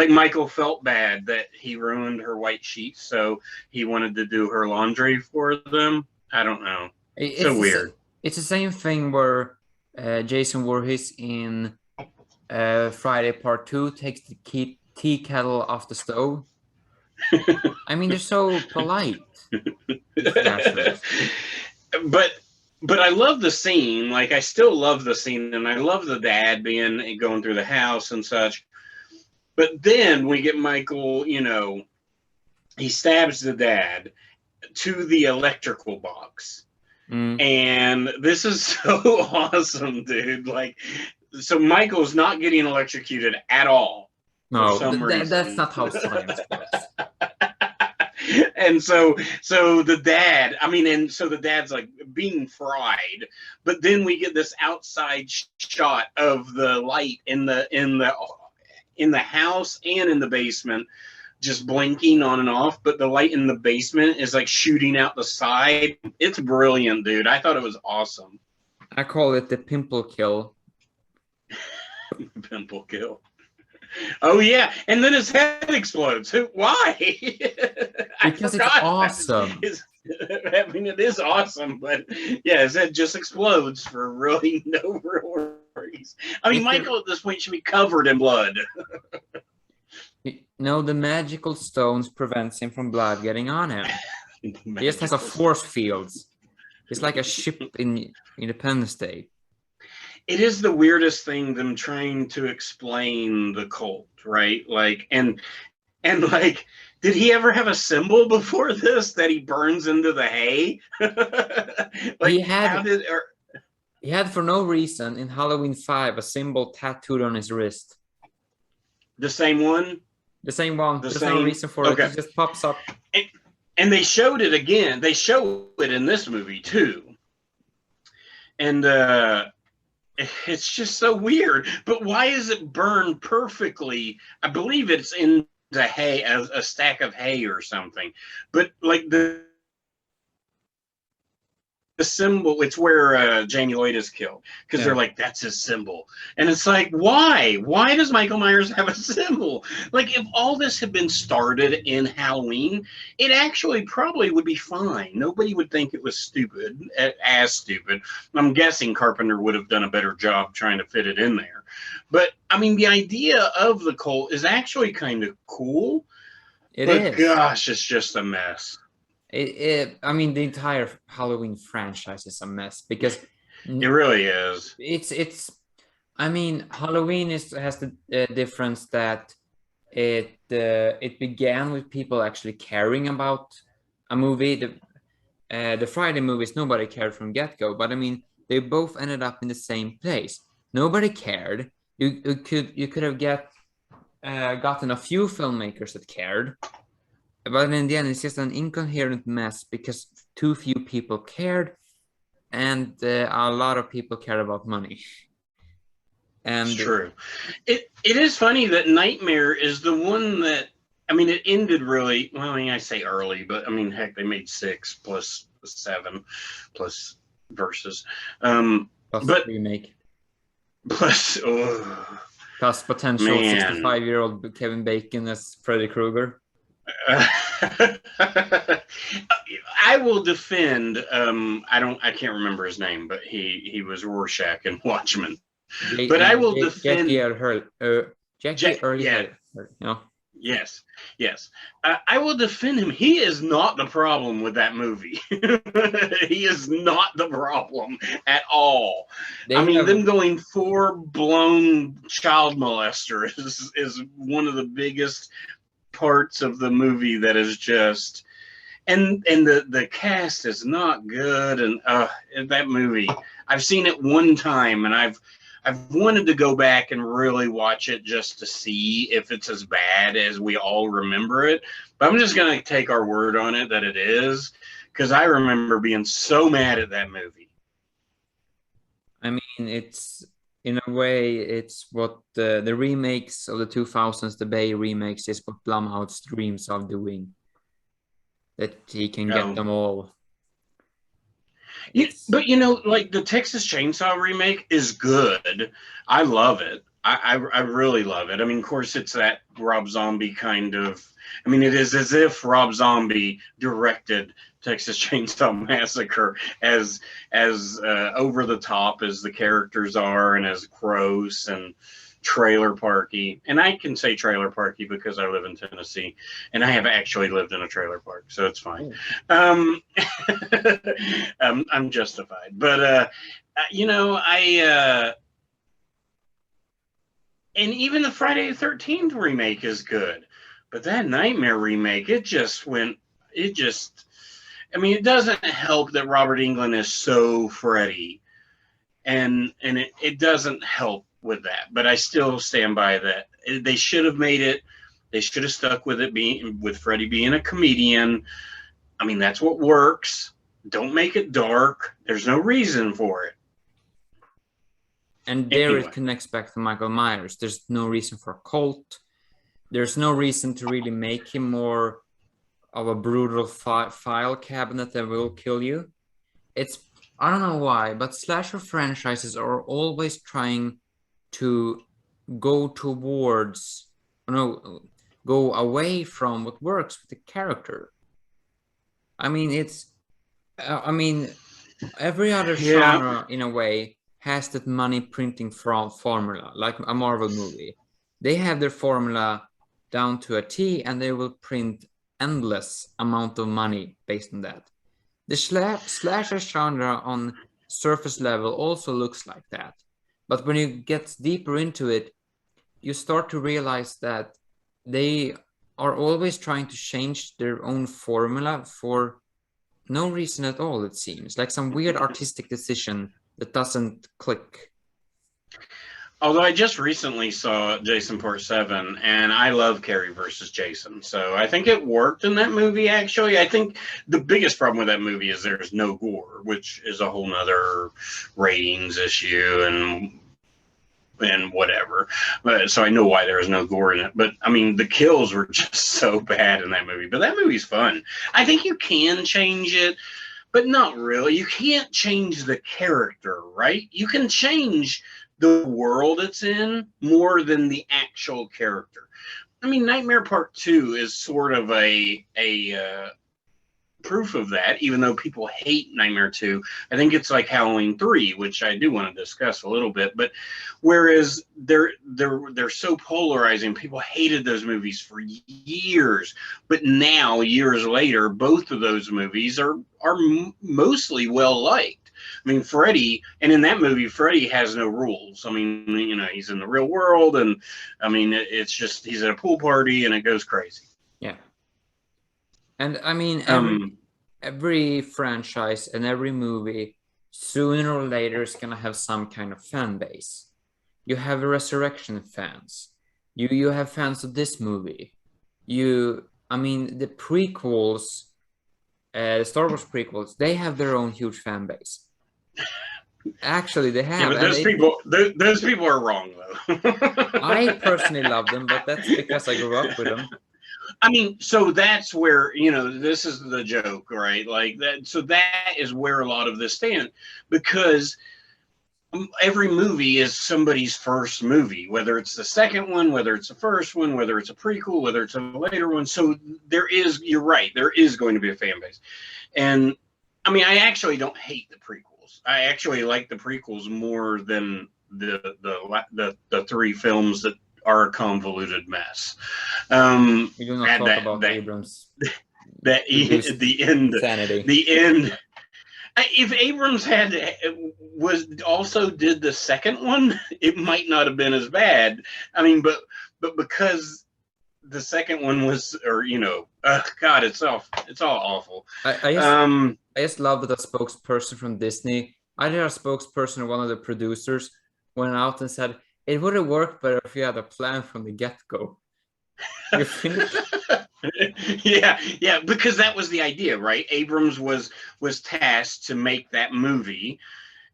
Michael felt bad that he ruined her white sheet, so he wanted to do her laundry for them. I don't know. So weird. It's the same thing where Jason Voorhees in Friday Part 2 takes the tea kettle off the stove. I mean, they're so polite. but I love the scene. Like, I still love the scene, and I love the dad going through the house and such. But then we get Michael, you know, he stabs the dad to the electrical box. And this is so awesome, dude. Like, so Michael's not getting electrocuted at all. No, for some reason. That's not how science works. And so the dad, so the dad's like being fried, but then we get this outside shot of the light in the house and in the basement just blinking on and off, but the light in the basement is like shooting out the side. It's brilliant, dude. I thought it was awesome. I call it the pimple kill. Pimple kill. Oh yeah, and then his head explodes. Why? Because it's awesome. It is awesome, but yeah, his head just explodes for really no real reason. I mean, Michael at this point should be covered in blood. No, the magical stones prevents him from blood getting on him. He just has a force field. It's like a ship in Independence Day. It is the weirdest thing, them trying to explain the cult, right? Like, and like, did he ever have a symbol before this that he burns into the hay? Like, he had for no reason in Halloween 5 a symbol tattooed on his wrist. The same one? The same one. There's no reason for it. It just pops up. And they showed it again. They show it in this movie too. And it's just so weird. But why is it burned perfectly? I believe it's in the hay, a stack of hay or something. But like the symbol, it's where Jamie Lloyd is killed, because they're like, that's his symbol. And it's like, why does Michael Myers have a symbol? Like, if all this had been started in Halloween, it actually probably would be fine. Nobody would think it was stupid, as stupid. I'm guessing Carpenter would have done a better job trying to fit it in there. But I mean, the idea of the cult is actually kind of cool. But gosh, it's just a mess. I mean, the entire Halloween franchise is a mess because it really is. It's. I mean, Halloween has the difference that it began with people actually caring about a movie. The Friday movies, nobody cared from get-go, but I mean, they both ended up in the same place. Nobody cared. You could have gotten a few filmmakers that cared. But in the end, it's just an incoherent mess because too few people cared, and a lot of people care about money. And it's true. It is funny that Nightmare is the one that, I mean, it ended really well. I mean, I say early, but I mean, heck, they made 6 plus 7 plus verses. But remake plus potential 65-year-old Kevin Bacon as Freddy Krueger. I will defend. I can't remember his name, but he was Rorschach in Watchmen. But I will defend Jackie Early. No. Yes. I will defend him. He is not the problem with that movie. He is not the problem at all. Them going full-blown child molester is one of the biggest parts of the movie that is just, and the cast is not good, and that movie, I've seen it one time, and I've wanted to go back and really watch it just to see if it's as bad as we all remember it, but I'm just gonna take our word on it that it is, because I remember being so mad at that movie. I mean, it's in a way, it's what the remakes of the 2000s, the Bay remakes, is what Blumhouse dreams of doing. That he can get them all. But like the Texas Chainsaw remake is good. I love it. I really love it. I mean, of course, it's that Rob Zombie kind of. I mean, it is as if Rob Zombie directed Texas Chainsaw Massacre, as over the top as the characters are, and as gross and trailer parky. And I can say trailer parky because I live in Tennessee, and I have actually lived in a trailer park, so it's fine. I'm justified. But and even the Friday the 13th remake is good, but that Nightmare remake, it doesn't help that Robert Englund is so Freddy, and it doesn't help with that. But I still stand by that. They should have made it. They should have stuck with it with Freddy being a comedian. I mean, that's what works. Don't make it dark. There's no reason for it. And there it connects back to Michael Myers. There's no reason for a cult. There's no reason to really make him more of a brutal file cabinet that will kill you. I don't know why, but slasher franchises are always trying to go away from what works with the character. I mean, every other genre in a way has that money printing formula, like a Marvel movie. They have their formula down to a T, and they will print endless amount of money based on that. The slasher genre on surface level also looks like that. But when you get deeper into it, you start to realize that they are always trying to change their own formula for no reason at all, it seems. Like some weird artistic decision that doesn't click. Although I just recently saw Jason Part 7, and I love Carrie versus Jason. So I think it worked in that movie, actually. I think the biggest problem with that movie is there's no gore, which is a whole nother ratings issue and whatever. So I know why there was no gore in it. But, I mean, the kills were just so bad in that movie. But that movie's fun. I think you can change it, but not really. You can't change the character, right? You can change the world it's in more than the actual character. I mean, Nightmare Part 2 is sort of a proof of that, even though people hate Nightmare 2. I think it's like Halloween 3, which I do want to discuss a little bit. But whereas they're so polarizing, people hated those movies for years. But now, years later, both of those movies are mostly well liked. I mean, Freddy, and in that movie, Freddy has no rules. I mean, he's in the real world, and I mean, it's just he's at a pool party, and it goes crazy. Yeah. And I mean, every franchise and every movie, sooner or later, is gonna have some kind of fan base. You have resurrection fans. You have fans of this movie. The prequels, the Star Wars prequels, they have their own huge fan base. Actually, they have. Yeah, but those people are wrong, though. I personally love them, but that's because I grew up with them. I mean, so that's where, this is the joke, right? Like that. So that is where a lot of this stands, because every movie is somebody's first movie, whether it's the second one, whether it's the first one, whether it's a prequel, whether it's a later one. So you're right, there is going to be a fan base. And I mean, I actually don't hate the prequels. I actually like the prequels more than the three films that are a convoluted mess. We do not talk about Abrams. The end. Sanity. The end. If Abrams did the second one, it might not have been as bad. I mean, but because the second one was, God, it's all awful. I just love that a spokesperson from Disney, either a spokesperson or one of the producers, went out and said it would have worked better if you had a plan from the get-go. You think? Yeah, because that was the idea, right? Abrams was tasked to make that movie,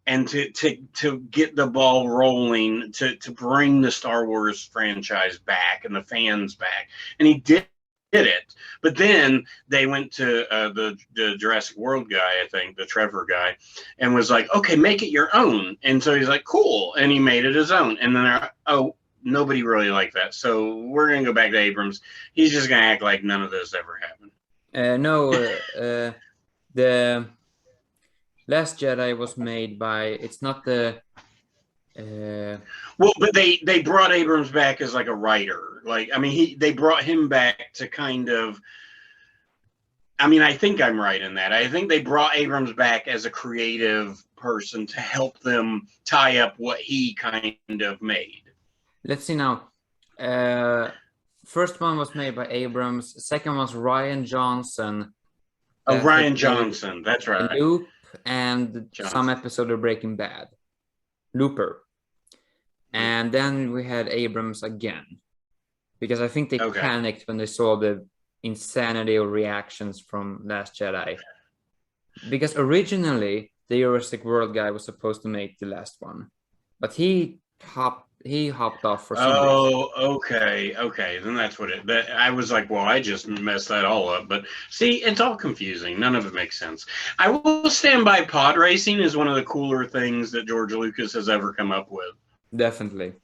and to get the ball rolling, to bring the Star Wars franchise back and the fans back, and he did it. But then they went to the Jurassic World guy, I think, the Trevor guy, and was like, okay, make it your own. And so he's like, cool, and he made it his own. And then they're like, oh, nobody really liked that, so we're gonna go back to Abrams. He's just gonna act like none of this ever happened. No, the Last Jedi was made by. It's not the. Well, but they brought Abrams back as like a writer. Like, I mean, they brought him back to kind of. I mean, I think I'm right in that. I think they brought Abrams back as a creative person to help them tie up what he kind of made. Let's see now. First one was made by Abrams. Second was Ryan Johnson. Oh, Ryan Johnson. That's right. Loop and Johnson. Some episode of Breaking Bad. Looper. And then we had Abrams again. Because I think they panicked when they saw the insanity of reactions from Last Jedi. Because originally, the Jurassic World guy was supposed to make the last one. But he hopped off for some reason. Oh, okay. Then that's what I was like, well, I just messed that all up. But see, it's all confusing. None of it makes sense. I will stand by pod racing is one of the cooler things that George Lucas has ever come up with. Definitely.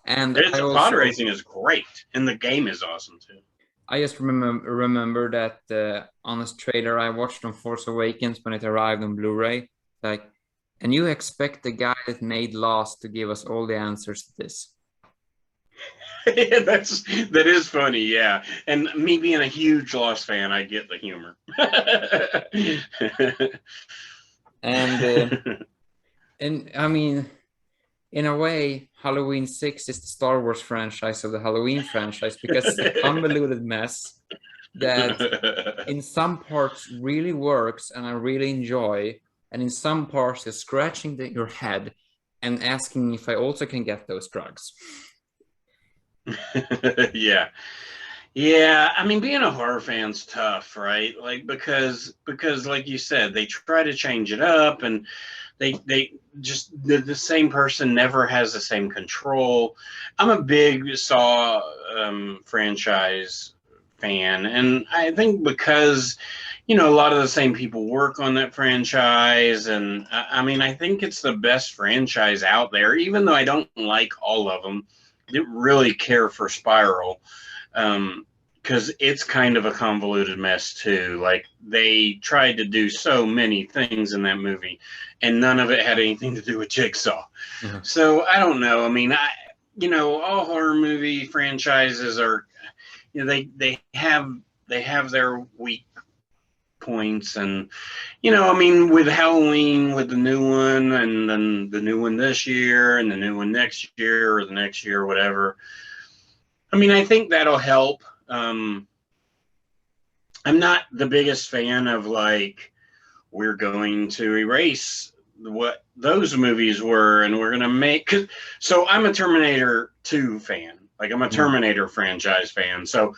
And pod racing is great. And the game is awesome, too. I just remember that honest trailer I watched on Force Awakens when it arrived on Blu-ray. Like, and you expect the guy that made Lost to give us all the answers to this. That is funny, yeah. And me being a huge Lost fan, I get the humor. And I mean, in a way, Halloween 6 is the Star Wars franchise of the Halloween franchise because it's a convoluted mess that in some parts really works and I really enjoy. And in some parts, you're scratching your head and asking if I also can get those drugs. Yeah. I mean, being a horror fan's tough, right? Like because like you said, they try to change it up, and they just the same person never has the same control. I'm a big Saw franchise fan, and I think because a lot of the same people work on that franchise. And I mean, I think it's the best franchise out there, even though I don't like all of them. I didn't really care for Spiral because it's kind of a convoluted mess too. Like, they tried to do so many things in that movie and none of it had anything to do with Jigsaw. Mm-hmm. So I don't know. I mean, all horror movie franchises are, they have their weak points. And I mean, with Halloween, with the new one, and then the new one this year and the new one next year or the next year or whatever, I mean, I think that'll help. I'm not the biggest fan of like, we're going to erase what those movies were and we're going to make. So I'm a Terminator 2 fan. Like, I'm a Terminator franchise fan. So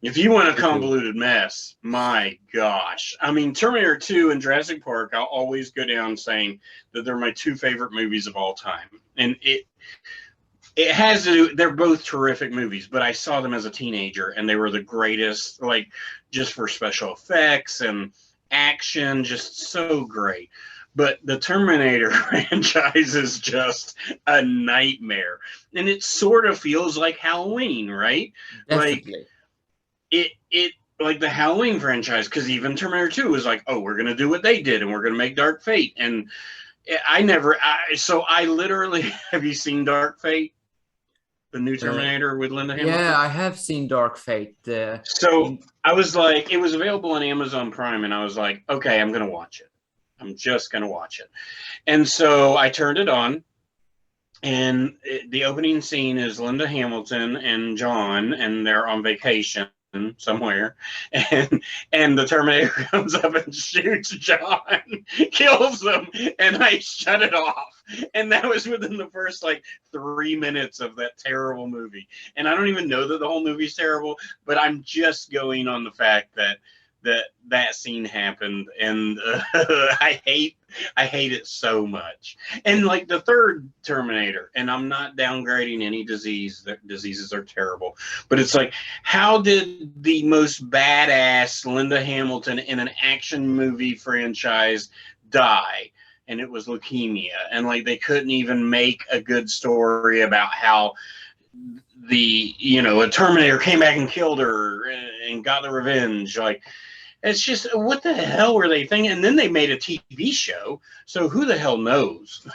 if you want a convoluted mess, my gosh. I mean, Terminator 2 and Jurassic Park, I'll always go down saying that they're my two favorite movies of all time. And it has to do, they're both terrific movies, but I saw them as a teenager and they were the greatest, like, just for special effects and action, just so great. But the Terminator franchise is just a nightmare. And it sort of feels like Halloween, right? Definitely. Like, it like the Halloween franchise, because even Terminator 2 was like, oh, we're gonna do what they did and we're gonna make Dark Fate. And I literally have you seen Dark Fate, the new Terminator with Linda Hamilton? Yeah, I have seen Dark Fate. So I was like, it was available on Amazon Prime, and I was like, okay, I'm gonna watch it. I'm just gonna watch it. And so I turned it on. And the opening scene is Linda Hamilton and John, and they're on vacation somewhere, and the Terminator comes up and shoots John, kills him, and I shut it off. And that was within the first like 3 minutes of that terrible movie. And I don't even know that the whole movie's terrible, but I'm just going on the fact that that scene happened, and I hate it so much. And like the third Terminator, and I'm not downgrading any diseases are terrible, but it's like, how did the most badass Linda Hamilton in an action movie franchise die? And it was leukemia, and like they couldn't even make a good story about how a Terminator came back and killed her and got the revenge. Like, it's just, what the hell were they thinking? And then they made a TV show, so who the hell knows?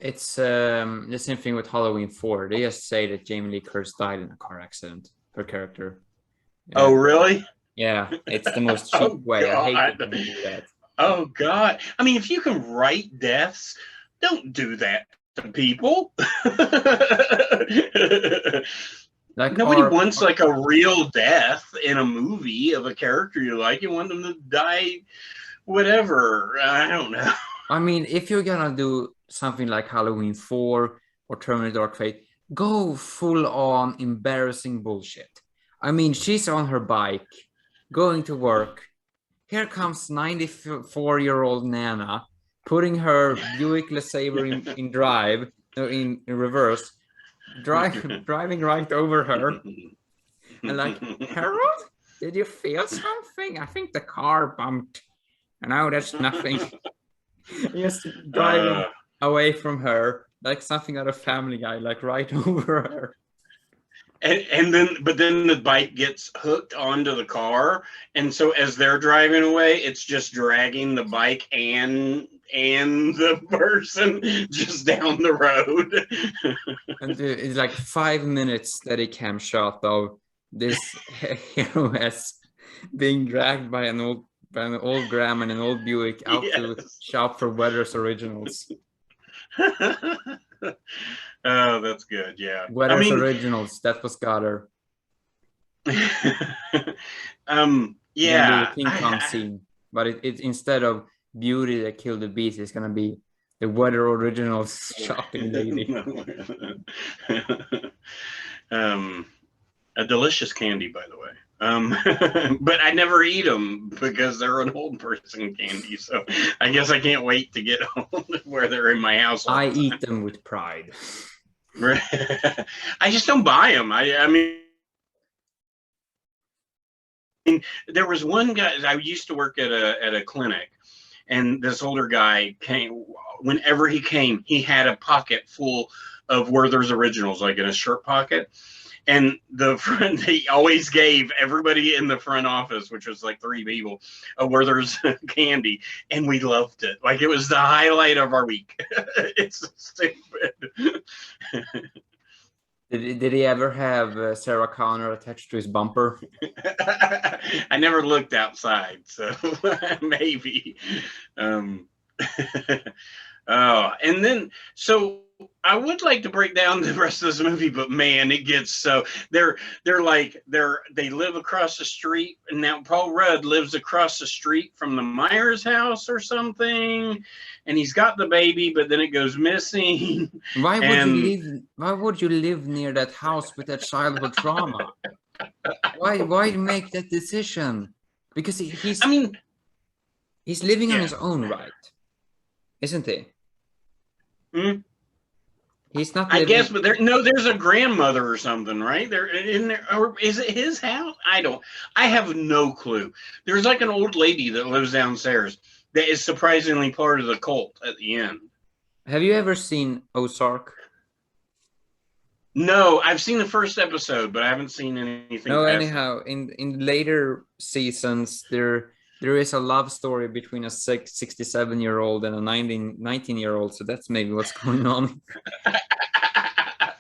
It's the same thing with Halloween 4. They just say that Jamie Lee Curtis died in a car accident. Her character. Yeah. Oh, really? Yeah, it's the most cheap way. God. I hate when they do that. Oh God! I mean, if you can write deaths, don't do that to people. Like nobody wants like a real death in a movie of a character you like. You want them to die, whatever. I don't know. I mean, if you're gonna do something like Halloween 4 or Terminator Dark Fate, go full on embarrassing bullshit. I mean, she's on her bike, going to work. Here comes 94-year-old Nana, putting her Buick LeSabre in drive, in reverse, driving right over her, and like, Harold, did you feel something? I think the car bumped. And now that's nothing. Just driving away from her, like something out of Family Guy, like right over her. And then the bike gets hooked onto the car, and so as they're driving away, it's just dragging the bike and the person just down the road. And it's like 5 minutes steady cam shot of this HOS being dragged by an old Graham and an old Buick out to shop for Weathers Originals. Oh, that's good. Yeah. Weathers Originals. That was got her. Yeah. King Kong scene, but it instead of Beauty that killed the beast, it's gonna be the Weather Originals shopping lady. A delicious candy, by the way. But I never eat them because they're an old person candy. So I guess I can't wait to get home where they're in my house. I eat them with pride. I just don't buy them. I mean, there was one guy. I used to work at a clinic, and this older guy came. Whenever he came, he had a pocket full of Werther's Originals, like in a shirt pocket. And he always gave everybody in the front office, which was like 3 people, a Werther's candy, and we loved it. Like, it was the highlight of our week. It's so stupid. Did he ever have Sarah Connor attached to his bumper? I never looked outside, so maybe. Oh, and then so I would like to break down the rest of this movie, but man, it gets so they live across the street, and now Paul Rudd lives across the street from the Myers house or something, and he's got the baby, but then it goes missing. Why would you live near that house with that childhood trauma? Why make that decision? Because he's living on his own right, isn't he? Hmm? He's not. I guess, but there's a grandmother or something, right? There in there, or is it his house? I have no clue. There's like an old lady that lives downstairs that is surprisingly part of the cult at the end. Have you ever seen Ozark? No, I've seen the first episode, but I haven't seen anything. No, anyhow, in later seasons, there is a love story between a 67-year-old and a 19-year-old. So that's maybe what's going on.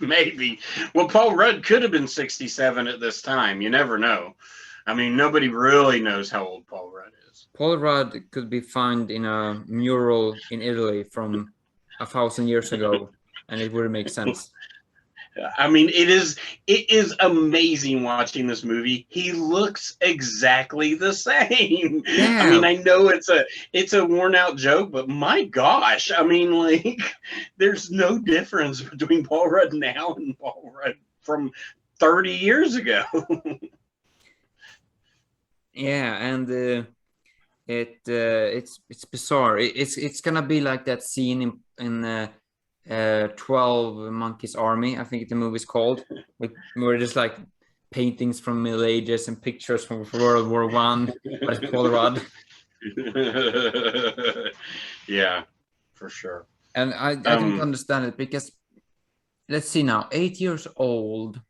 Maybe. Well, Paul Rudd could have been 67 at this time. You never know. I mean, nobody really knows how old Paul Rudd is. Paul Rudd could be found in a mural in Italy from 1,000 years ago, and it wouldn't make sense. I mean, it is amazing watching this movie. He looks exactly the same. Yeah. I mean, I know it's a worn out joke, but my gosh, I mean, like, there's no difference between Paul Rudd now and Paul Rudd from 30 years ago. Yeah, and it's bizarre. It's gonna be like that scene in 12 Monkeys Army, I think the movie's called. We're just like paintings from Middle Ages and pictures from World War One, but it's Paul Rudd. Yeah, for sure. And I don't understand it because let's see now, 8 years old.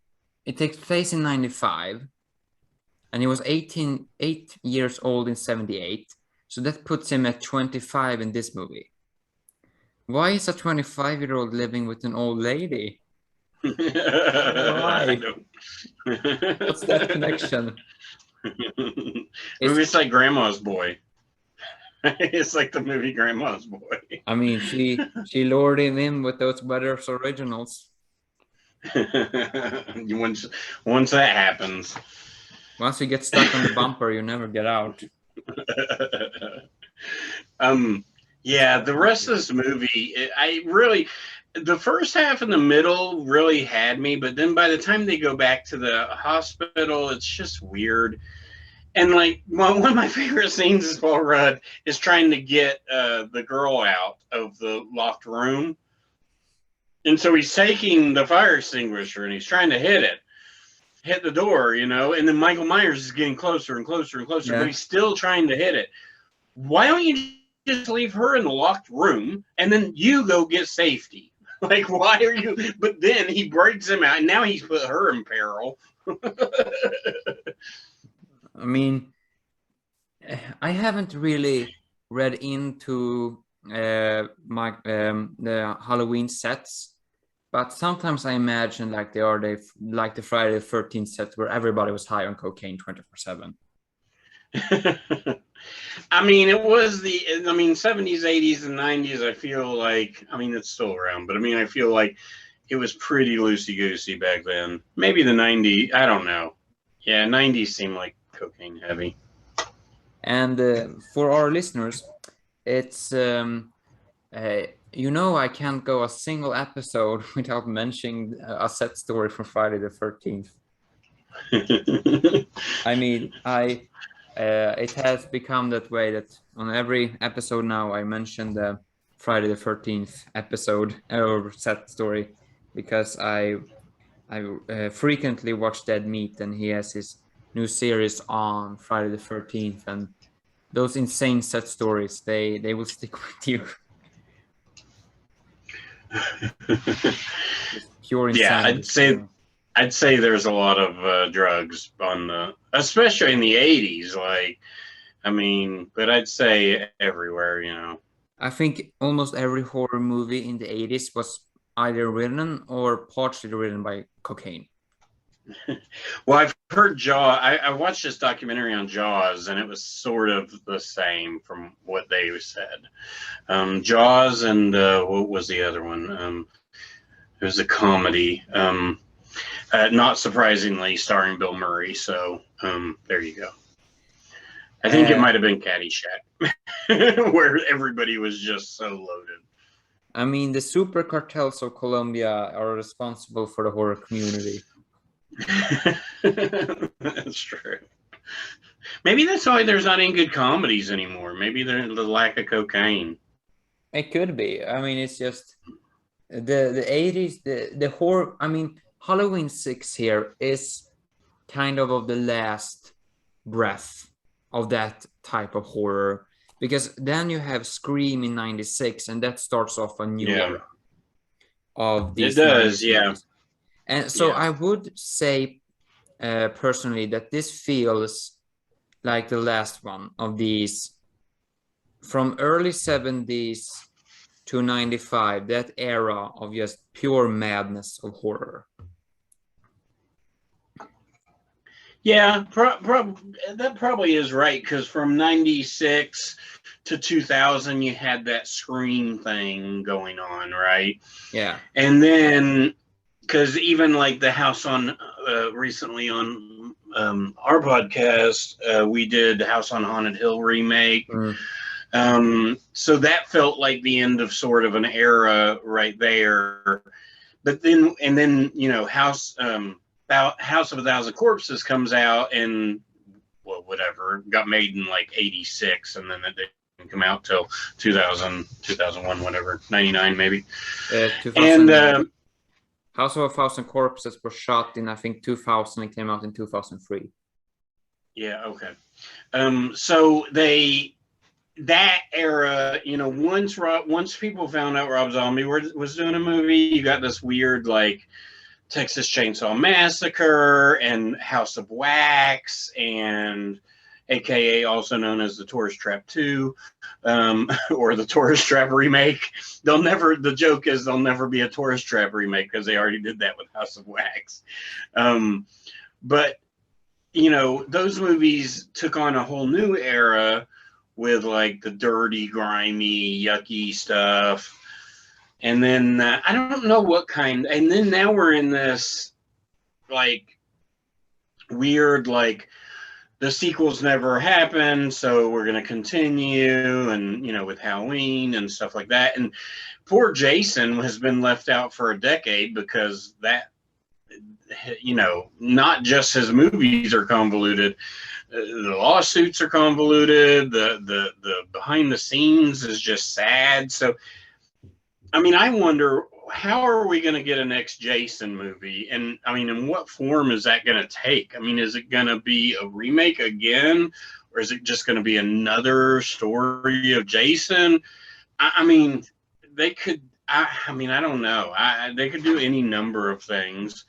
It takes place in 95, and he was 8 years old in 78. So that puts him at 25 in this movie. Why is a 25-year-old living with an old lady? Why? What's that connection? Movie's like Grandma's Boy. It's like the movie Grandma's Boy. I mean, she lured him in with those Weathers originals. Once that happens, Once you get stuck on the bumper, you never get out. Yeah, the rest of this movie, the first half and the middle really had me, but then by the time they go back to the hospital, it's just weird. And like one of my favorite scenes is Paul Rudd is trying to get the girl out of the locked room. And so he's taking the fire extinguisher and he's trying to hit the door, and then Michael Myers is getting closer and closer and closer, but he's still trying to hit it. Why don't you just leave her in the locked room and then you go get safety? Like, why are you? But then he breaks him out and now he's put her in peril. I mean, I haven't really read into the Halloween sets, but sometimes I imagine like like the Friday the 13th set where everybody was high on cocaine 24/7. I mean, it was 70s, 80s, and 90s. I feel like, it's still around, but I feel like it was pretty loosey-goosey back then. Maybe the 90s, I don't know. Yeah, 90s seemed like cocaine heavy. And for our listeners, it's I can't go a single episode without mentioning a set story from Friday the 13th. I mean, it has become that way that on every episode now I mention the Friday the 13th episode or set story because I frequently watch Dead Meat, and he has his new series on Friday the 13th, and those insane set stories, they will stick with you. Pure insanity. Yeah, I'd say there's a lot of drugs especially in the 80s. But I'd say everywhere. I think almost every horror movie in the 80s was either written or partially written by cocaine. Well, I've heard Jaws. I watched this documentary on Jaws, and it was sort of the same from what they said. Jaws and what was the other one? It was a comedy. Not surprisingly, starring Bill Murray. So there you go. I think it might have been Caddyshack, where everybody was just so loaded. I mean, the super cartels of Colombia are responsible for the horror community. That's true. Maybe that's why there's not any good comedies anymore. Maybe there's the lack of cocaine. It could be. I mean, it's just the 80s, the horror. I mean, Halloween 6 here is kind of the last breath of that type of horror, because then you have Scream in 96, and that starts off a new era of these. It does, yeah. And so I would say personally that this feels like the last one of these from early 70s to 95, that era of just pure madness of horror. Yeah, that probably is right, because from 96 to 2000, you had that Scream thing going on, right? Yeah. And then, because even like the House on, recently on our podcast, we did House on Haunted Hill remake. So that felt like the end of sort of an era right there. But then, House of a Thousand Corpses comes out, and well, whatever, got made in like 86, and then it didn't come out till 2000, 2001, whatever, 99 maybe. 2000. House of a Thousand Corpses was shot in, I think, 2000 and came out in 2003. Yeah, okay. So that era, you know, once people found out Rob Zombie was doing a movie, you got this weird like Texas Chainsaw Massacre and House of Wax, and AKA also known as the Tourist Trap 2, or the Tourist Trap remake. The joke is there'll never be a Tourist Trap remake because they already did that with House of Wax. But you know, those movies took on a whole new era with like the dirty, grimy, yucky stuff. And then I don't know what kind. And then now we're in this like weird, like the sequels never happened, so we're going to continue. And, you know, with Halloween and stuff like that. And poor Jason has been left out for a decade because that, you know, not just his movies are convoluted, the lawsuits are convoluted, the behind the scenes is just sad. So I mean, I wonder, how are we going to get a next Jason movie? And I mean, in what form is that going to take? I mean, is it going to be a remake again, or is it just going to be another story of Jason? I mean, they could, I mean, I don't know. They could do any number of things.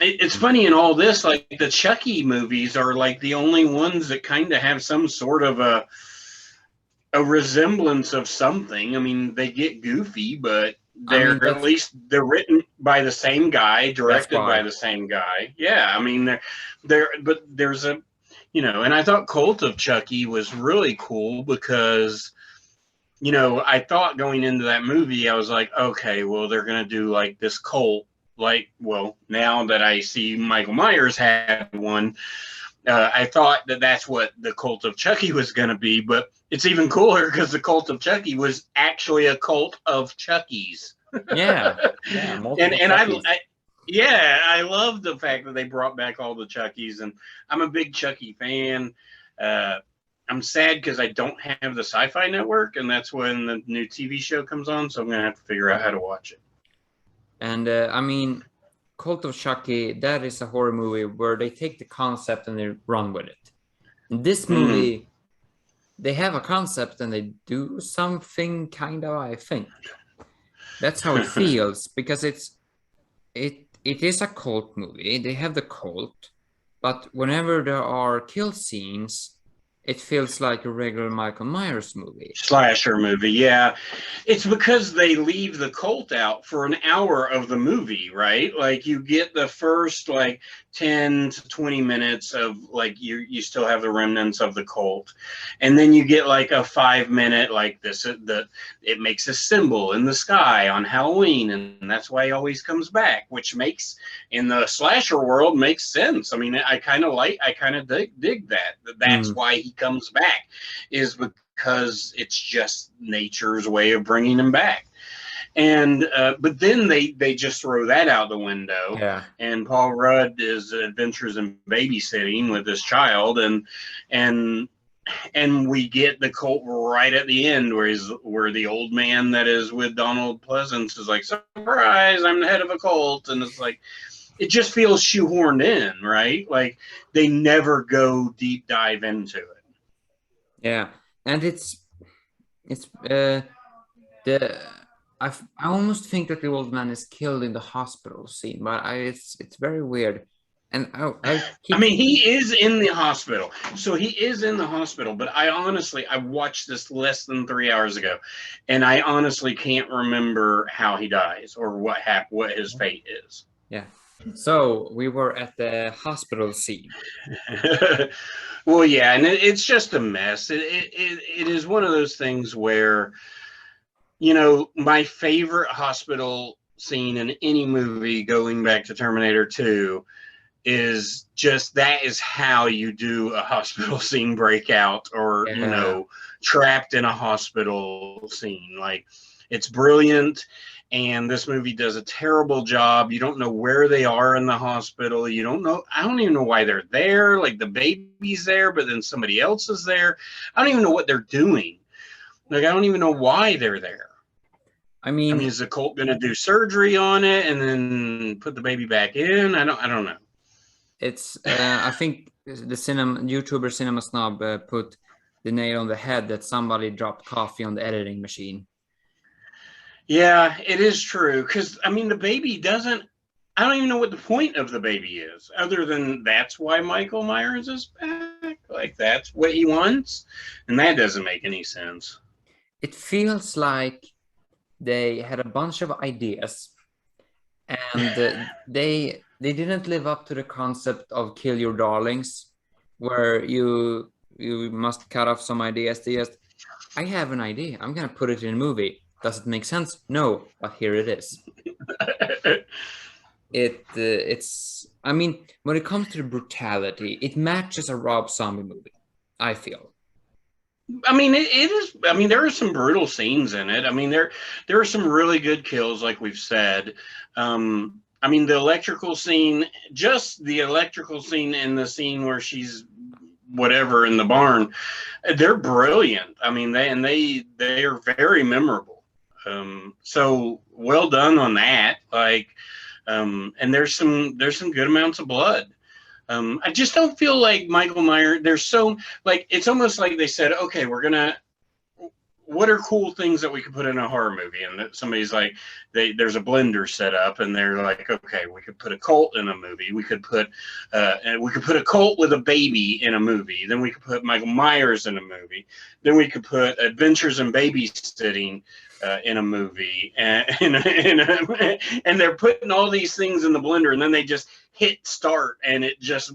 It's funny in all this, like the Chucky movies are like the only ones that kind of have some sort of a resemblance of something. I mean, they get goofy, but at least they're written by the same guy, directed by the same guy. Yeah, I mean, but there's a, you know, and I thought Cult of Chucky was really cool because, you know, I thought going into that movie, I was like, okay, well, they're going to do like this cult. Like, well, now that I see Michael Myers had one, I thought that that's what the Cult of Chucky was going to be, but it's even cooler because the Cult of Chucky was actually a cult of Chuckies. Yeah, and I love the fact that they brought back all the Chuckies, and I'm a big Chucky fan. I'm sad because I don't have the Sci-Fi Network, and that's when the new TV show comes on, so I'm going to have to figure out how to watch it. And I mean, Cult of Chucky, that is a horror movie where they take the concept and they run with it. In this movie, they have a concept and they do something kind of, I think. That's how it feels, because it is a cult movie. They have the cult, but whenever there are kill scenes, it feels like a regular Michael Myers movie. Slasher movie, yeah. It's because they leave the cult out for an hour of the movie, right? Like you get the first like 10 to 20 minutes of like you still have the remnants of the cult. And then you get like a 5-minute like this it makes a symbol in the sky on Halloween, and that's why he always comes back, which makes in the slasher world makes sense. I mean, I kind of dig that. That's why he comes back, is because it's just nature's way of bringing him back. And but then they just throw that out the window. Yeah. And Paul Rudd is adventures in babysitting with this child, and we get the cult right at the end where the old man that is with Donald Pleasance is like, surprise, I'm the head of a cult, and it's like, it just feels shoehorned in, right? Like they never go deep dive into it. Yeah, and I almost think that the old man is killed in the hospital scene, but it's very weird. And I mean, he is in the hospital. So he is in the hospital, but I watched this less than 3 hours ago, and I honestly can't remember how he dies or what his fate is. Yeah. So we were at the hospital scene. Well, yeah, and it's just a mess. It is one of those things where, you know, my favorite hospital scene in any movie going back to Terminator 2 is just that is how you do a hospital scene breakout, or, you know, trapped in a hospital scene. Like, it's brilliant. And this movie does a terrible job. You don't know where they are in the hospital. You don't know. I don't even know why they're there. Like the baby's there, but then somebody else is there. I don't even know what they're doing. Like, I don't even know why they're there. I mean, is the Colt going to do surgery on it and then put the baby back in? I don't know. It's I think the YouTuber Cinema Snob put the nail on the head that somebody dropped coffee on the editing machine. Yeah, it is true. Because, I mean, the baby doesn't, I don't even know what the point of the baby is, other than that's why Michael Myers is back. Like, that's what he wants. And that doesn't make any sense. It feels like they had a bunch of ideas and they didn't live up to the concept of kill your darlings, where you must cut off some ideas. They just, I have an idea, I'm gonna put it in a movie. Does it make sense? No, but here it is. It's I mean, when it comes to the brutality, it matches a Rob Zombie movie, I feel. I mean, it is. I mean, there are some brutal scenes in it. I mean, there are some really good kills, like we've said. I mean, the electrical scene, just the electrical scene and the scene where she's whatever in the barn, they're brilliant. I mean, they are very memorable. So well done on that. Like, and there's some good amounts of blood. I just don't feel like Michael Myers. There's so, like, it's almost like they said, okay, what are cool things that we could put in a horror movie? And somebody's like, there's a blender set up, and they're like, okay, we could put a cult in a movie. We could put a cult with a baby in a movie. Then we could put Michael Myers in a movie. Then we could put Adventures in Babysitting in a movie, and they're putting all these things in the blender, and then they just hit start, and it just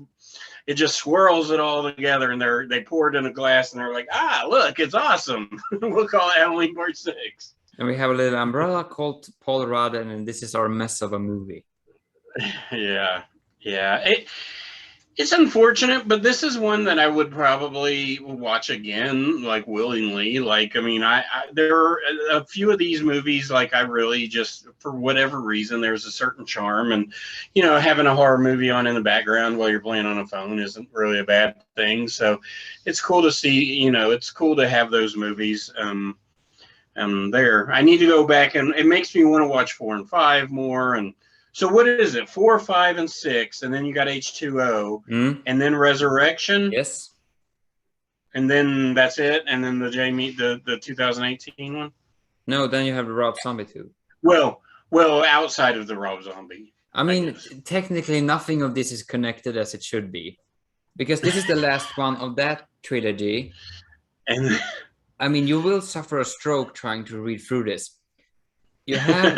swirls it all together, and they pour it in a glass, and they're like, look, it's awesome. We'll call it Halloween Part 6. And we have a little umbrella called Paul Rudd, and this is our mess of a movie. Yeah. It's unfortunate, but this is one that I would probably watch again, like, willingly. Like, I mean, there are a few of these movies, like, I really just, for whatever reason, there's a certain charm, and, having a horror movie on in the background while you're playing on a phone isn't really a bad thing. So it's cool to see, it's cool to have those movies there. I need to go back, and it makes me want to watch 4 and 5 more. And so what is it? 4, 5, and 6, and then you got H2O, and then Resurrection. Yes. And then that's it. And then the 2018 one. No, then you have the Rob Zombie too. Well, outside of the Rob Zombie. I mean, technically, nothing of this is connected as it should be, because this is the last one of that trilogy. And I mean, you will suffer a stroke trying to read through this. You have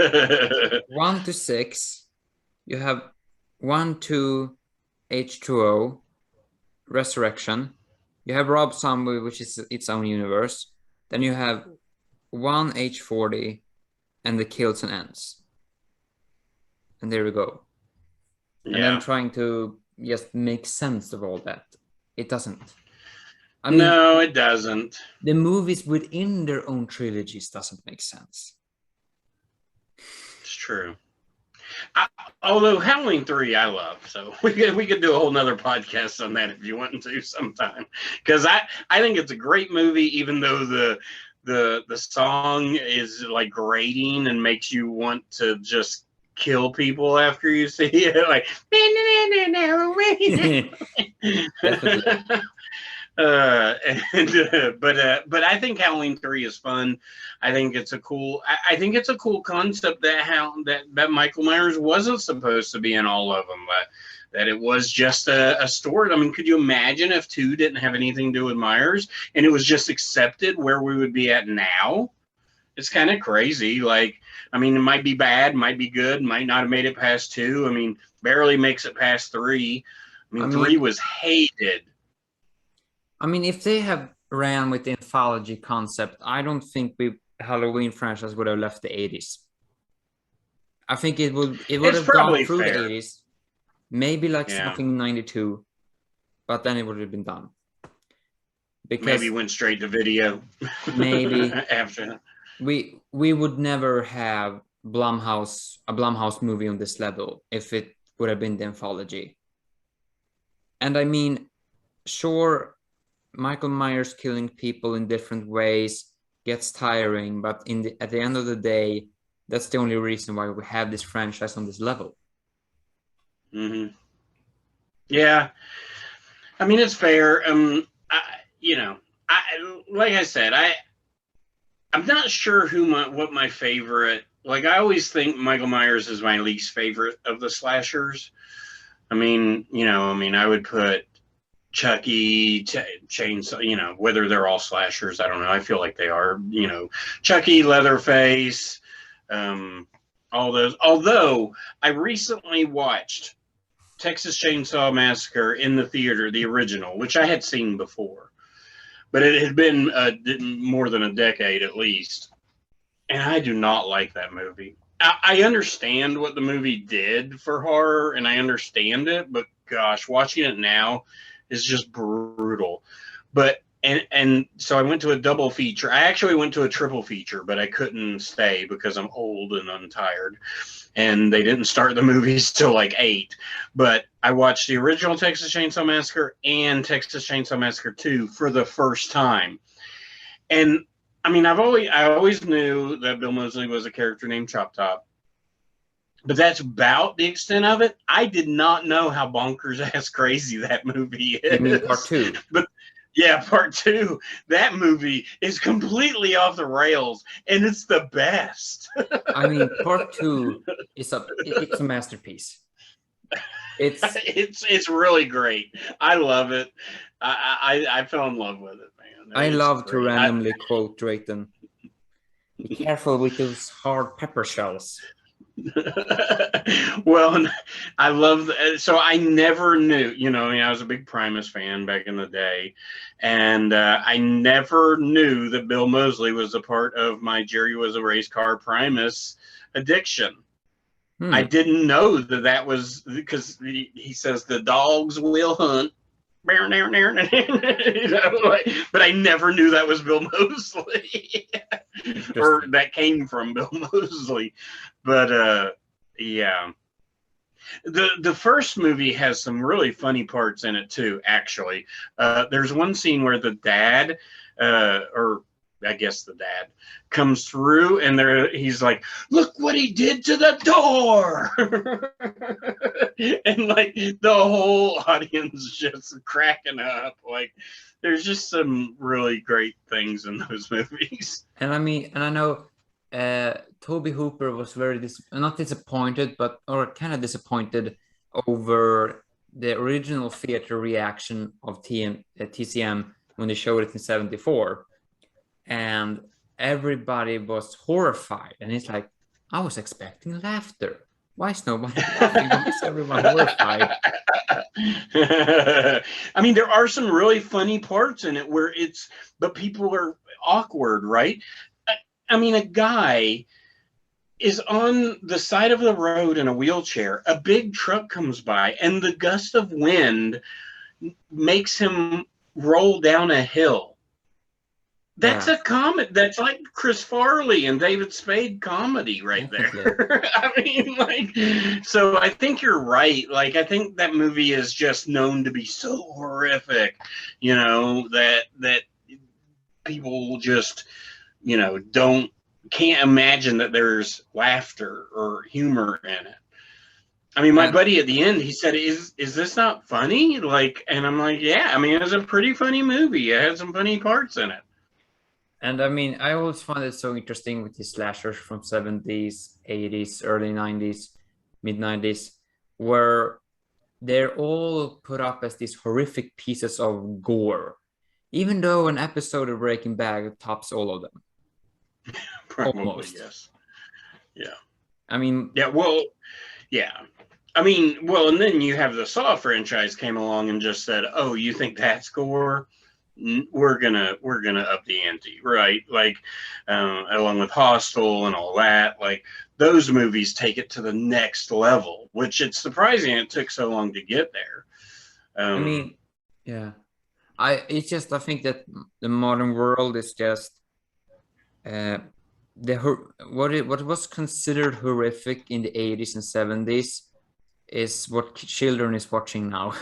1 to 6. You have 1, 2, H2O, Resurrection. You have Rob Zombie, which is its own universe. Then you have 1, H40, and the Kills and Ends. And there we go. Yeah. And I'm trying to just make sense of all that. It doesn't. I mean, no, it doesn't. The movies within their own trilogies doesn't make sense. It's true. Although Halloween 3 I love, so we could do a whole nother podcast on that if you want to sometime, because I think it's a great movie, even though the song is like grating and makes you want to just kill people after you see it, like but I think Halloween 3 is fun. I think it's a cool concept that Michael Myers wasn't supposed to be in all of them, but that it was just a story. I mean, could you imagine if 2 didn't have anything to do with Myers and it was just accepted where we would be at now? It's kind of crazy. Like, I mean, it might be bad, might be good, might not have made it past 2. I mean, barely makes it past 3. I mean, 3 was hated. I mean, if they have ran with the anthology concept, I don't think Halloween franchise would have left the 80s. I think it would have gone through the 80s, maybe like something in 92, but then it would have been done. Because maybe went straight to video. Maybe after we would never have a Blumhouse movie on this level if it would have been the anthology. And I mean, sure, Michael Myers killing people in different ways gets tiring, but at the end of the day, that's the only reason why we have this franchise on this level. Mm-hmm. Yeah, I mean it's fair. Like I said, I'm not sure what my favorite. Like I always think Michael Myers is my least favorite of the slashers. I mean, I would put Chucky, Chainsaw, whether they're all slashers, I don't know. I feel like they are, Chucky, Leatherface, all those. Although I recently watched Texas Chainsaw Massacre in the theater, the original, which I had seen before, but it had been more than a decade at least. And I do not like that movie. I understand what the movie did for horror, and I understand it, but gosh, watching it now is just brutal. But and so I went to a double feature. I actually went to a triple feature, but I couldn't stay because I'm old and untired. And they didn't start the movies till like 8. But I watched the original Texas Chainsaw Massacre and Texas Chainsaw Massacre 2 for the first time. And I mean, I always knew that Bill Moseley was a character named Chop Top, but that's about the extent of it. I did not know how bonkers ass crazy that movie is. You mean part 2? But yeah, part 2. That movie is completely off the rails, and it's the best. I mean, part 2 is it's a masterpiece. It's really great. I love it. I fell in love with it, man. I love to randomly quote Drayton. Be careful with those hard pepper shells. Well, I love so I never knew, I was a big Primus fan back in the day, and I never knew that Bill Moseley was a part of my Jerry Was a Race Car Primus addiction. I didn't know that was because he says the dogs will hunt. But I never knew that was Bill Moseley or that came from Bill Moseley. But yeah, the first movie has some really funny parts in it too. Actually, there's one scene where the dad, or I guess the dad, comes through and he's like, look what he did to the door. And like the whole audience just cracking up. Like there's just some really great things in those movies. And I know Toby Hooper was not disappointed, or kind of disappointed over the original theater reaction of TCM when they showed it in 74. And everybody was horrified, and it's like, I was expecting laughter. Why is nobody laughing? Why is everyone horrified? I mean, there are some really funny parts in it but people are awkward, right? I mean, a guy is on the side of the road in a wheelchair. A big truck comes by, and the gust of wind makes him roll down a hill. That's a comedy. That's like Chris Farley and David Spade comedy right there. I mean, so I think you're right. Like, I think that movie is just known to be so horrific, that people just, can't imagine that there's laughter or humor in it. I mean, my buddy at the end, he said, is this not funny? Like, and I'm like, yeah, I mean, it was a pretty funny movie. It had some funny parts in it. And I mean, I always find it so interesting with these slashers from 70s, 80s, early 90s, mid 90s, where they're all put up as these horrific pieces of gore, even though an episode of Breaking Bad tops all of them. Probably, almost. Yes. Yeah. I mean, yeah. Well, yeah. I mean, well, and then you have the Saw franchise came along and just said, "Oh, you think that's gore? We're gonna up the ante," right? Like, along with Hostel and all that, like those movies take it to the next level, which it's surprising it took so long to get there. I mean, yeah, I think that the modern world is just what was considered horrific in the 80s and 70s is what children is watching now.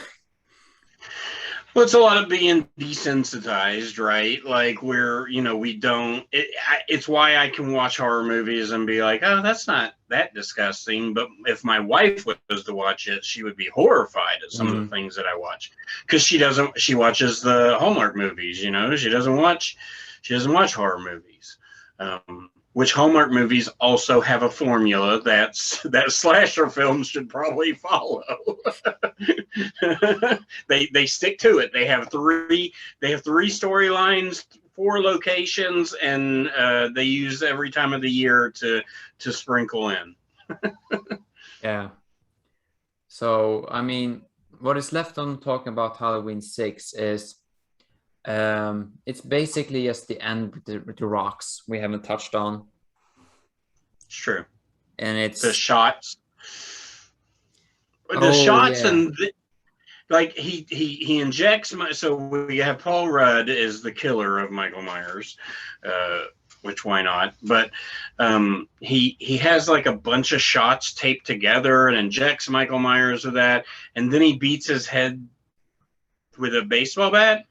Well, it's a lot of being desensitized, right? Like where, we don't. It's why I can watch horror movies and be like, oh, that's not that disgusting. But if my wife was to watch it, she would be horrified at some of the things that I watch, because she doesn't. She watches the Hallmark movies. She doesn't watch horror movies. Which Hallmark movies also have a formula that slasher films should probably follow. They stick to it. They have three storylines, 4 locations, and they use every time of the year to sprinkle in. Yeah. So I mean, what is left on talking about Halloween 6 is it's basically just the end with the rocks we haven't touched on. It's true. And it's the shots. Yeah. And like he injects so we have Paul Rudd is the killer of Michael Myers, which why not? But he has like a bunch of shots taped together and injects Michael Myers with that, and then he beats his head with a baseball bat.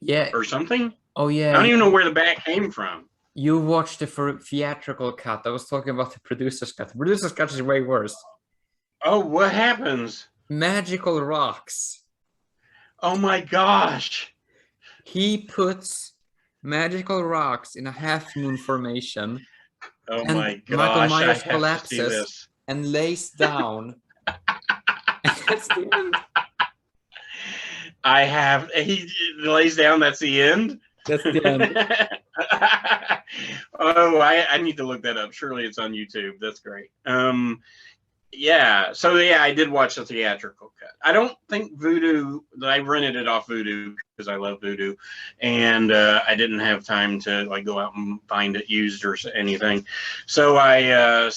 Yeah. Or something. Oh yeah. I don't even know where the bat came from. You watched the theatrical cut. I was talking about the producer's cut. The producer's cut is way worse. Oh, what happens? Magical rocks. Oh my gosh. He puts magical rocks in a half moon formation. Oh my gosh. Michael Myers collapses and lays down. That's the end. He lays down, that's the end? That's the end. Oh, I need to look that up. Surely it's on YouTube. That's great. Yeah. So yeah, I did watch the theatrical cut. I don't think Vudu. I rented it off Vudu because I love Vudu, and I didn't have time to like go out and find it used or anything. So I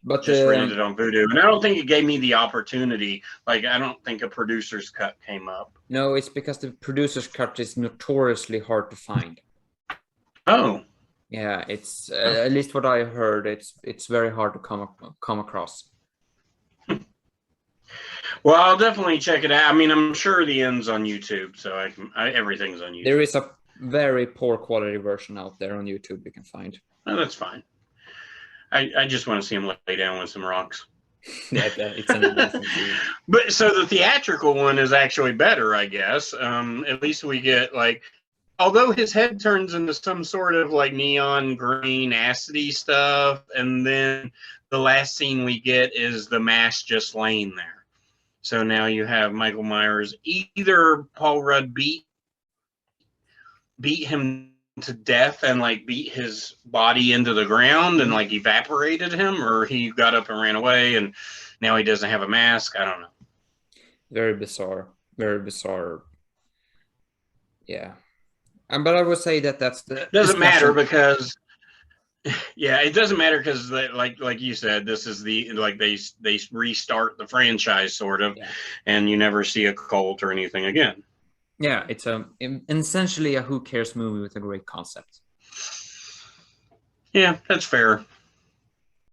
but just rented it on Vudu, and I don't think it gave me the opportunity. Like, I don't think a producer's cut came up. No, it's because the producer's cut is notoriously hard to find. Oh. Yeah, it's at least what I heard. It's very hard to come across. Well, I'll definitely check it out. I mean, I'm sure the end's on YouTube, so everything's on YouTube. There is a very poor quality version out there on YouTube you can find. Oh, that's fine. I just want to see him lay down with some rocks. Yeah, it's an amazing scene. But so the theatrical one is actually better, I guess. At least we get like, although his head turns into some sort of like neon green acidy stuff, and then the last scene we get is the mask just laying there. So now you have Michael Myers, either Paul Rudd beat him to death and like beat his body into the ground and like evaporated him, or he got up and ran away and now he doesn't have a mask. I don't know. Very bizarre. Yeah. But I would say that's the doesn't matter because it doesn't matter because like you said, this is the like they restart the franchise sort of, and you never see a cult or anything again. Yeah, it's essentially a who cares movie with a great concept. Yeah, that's fair.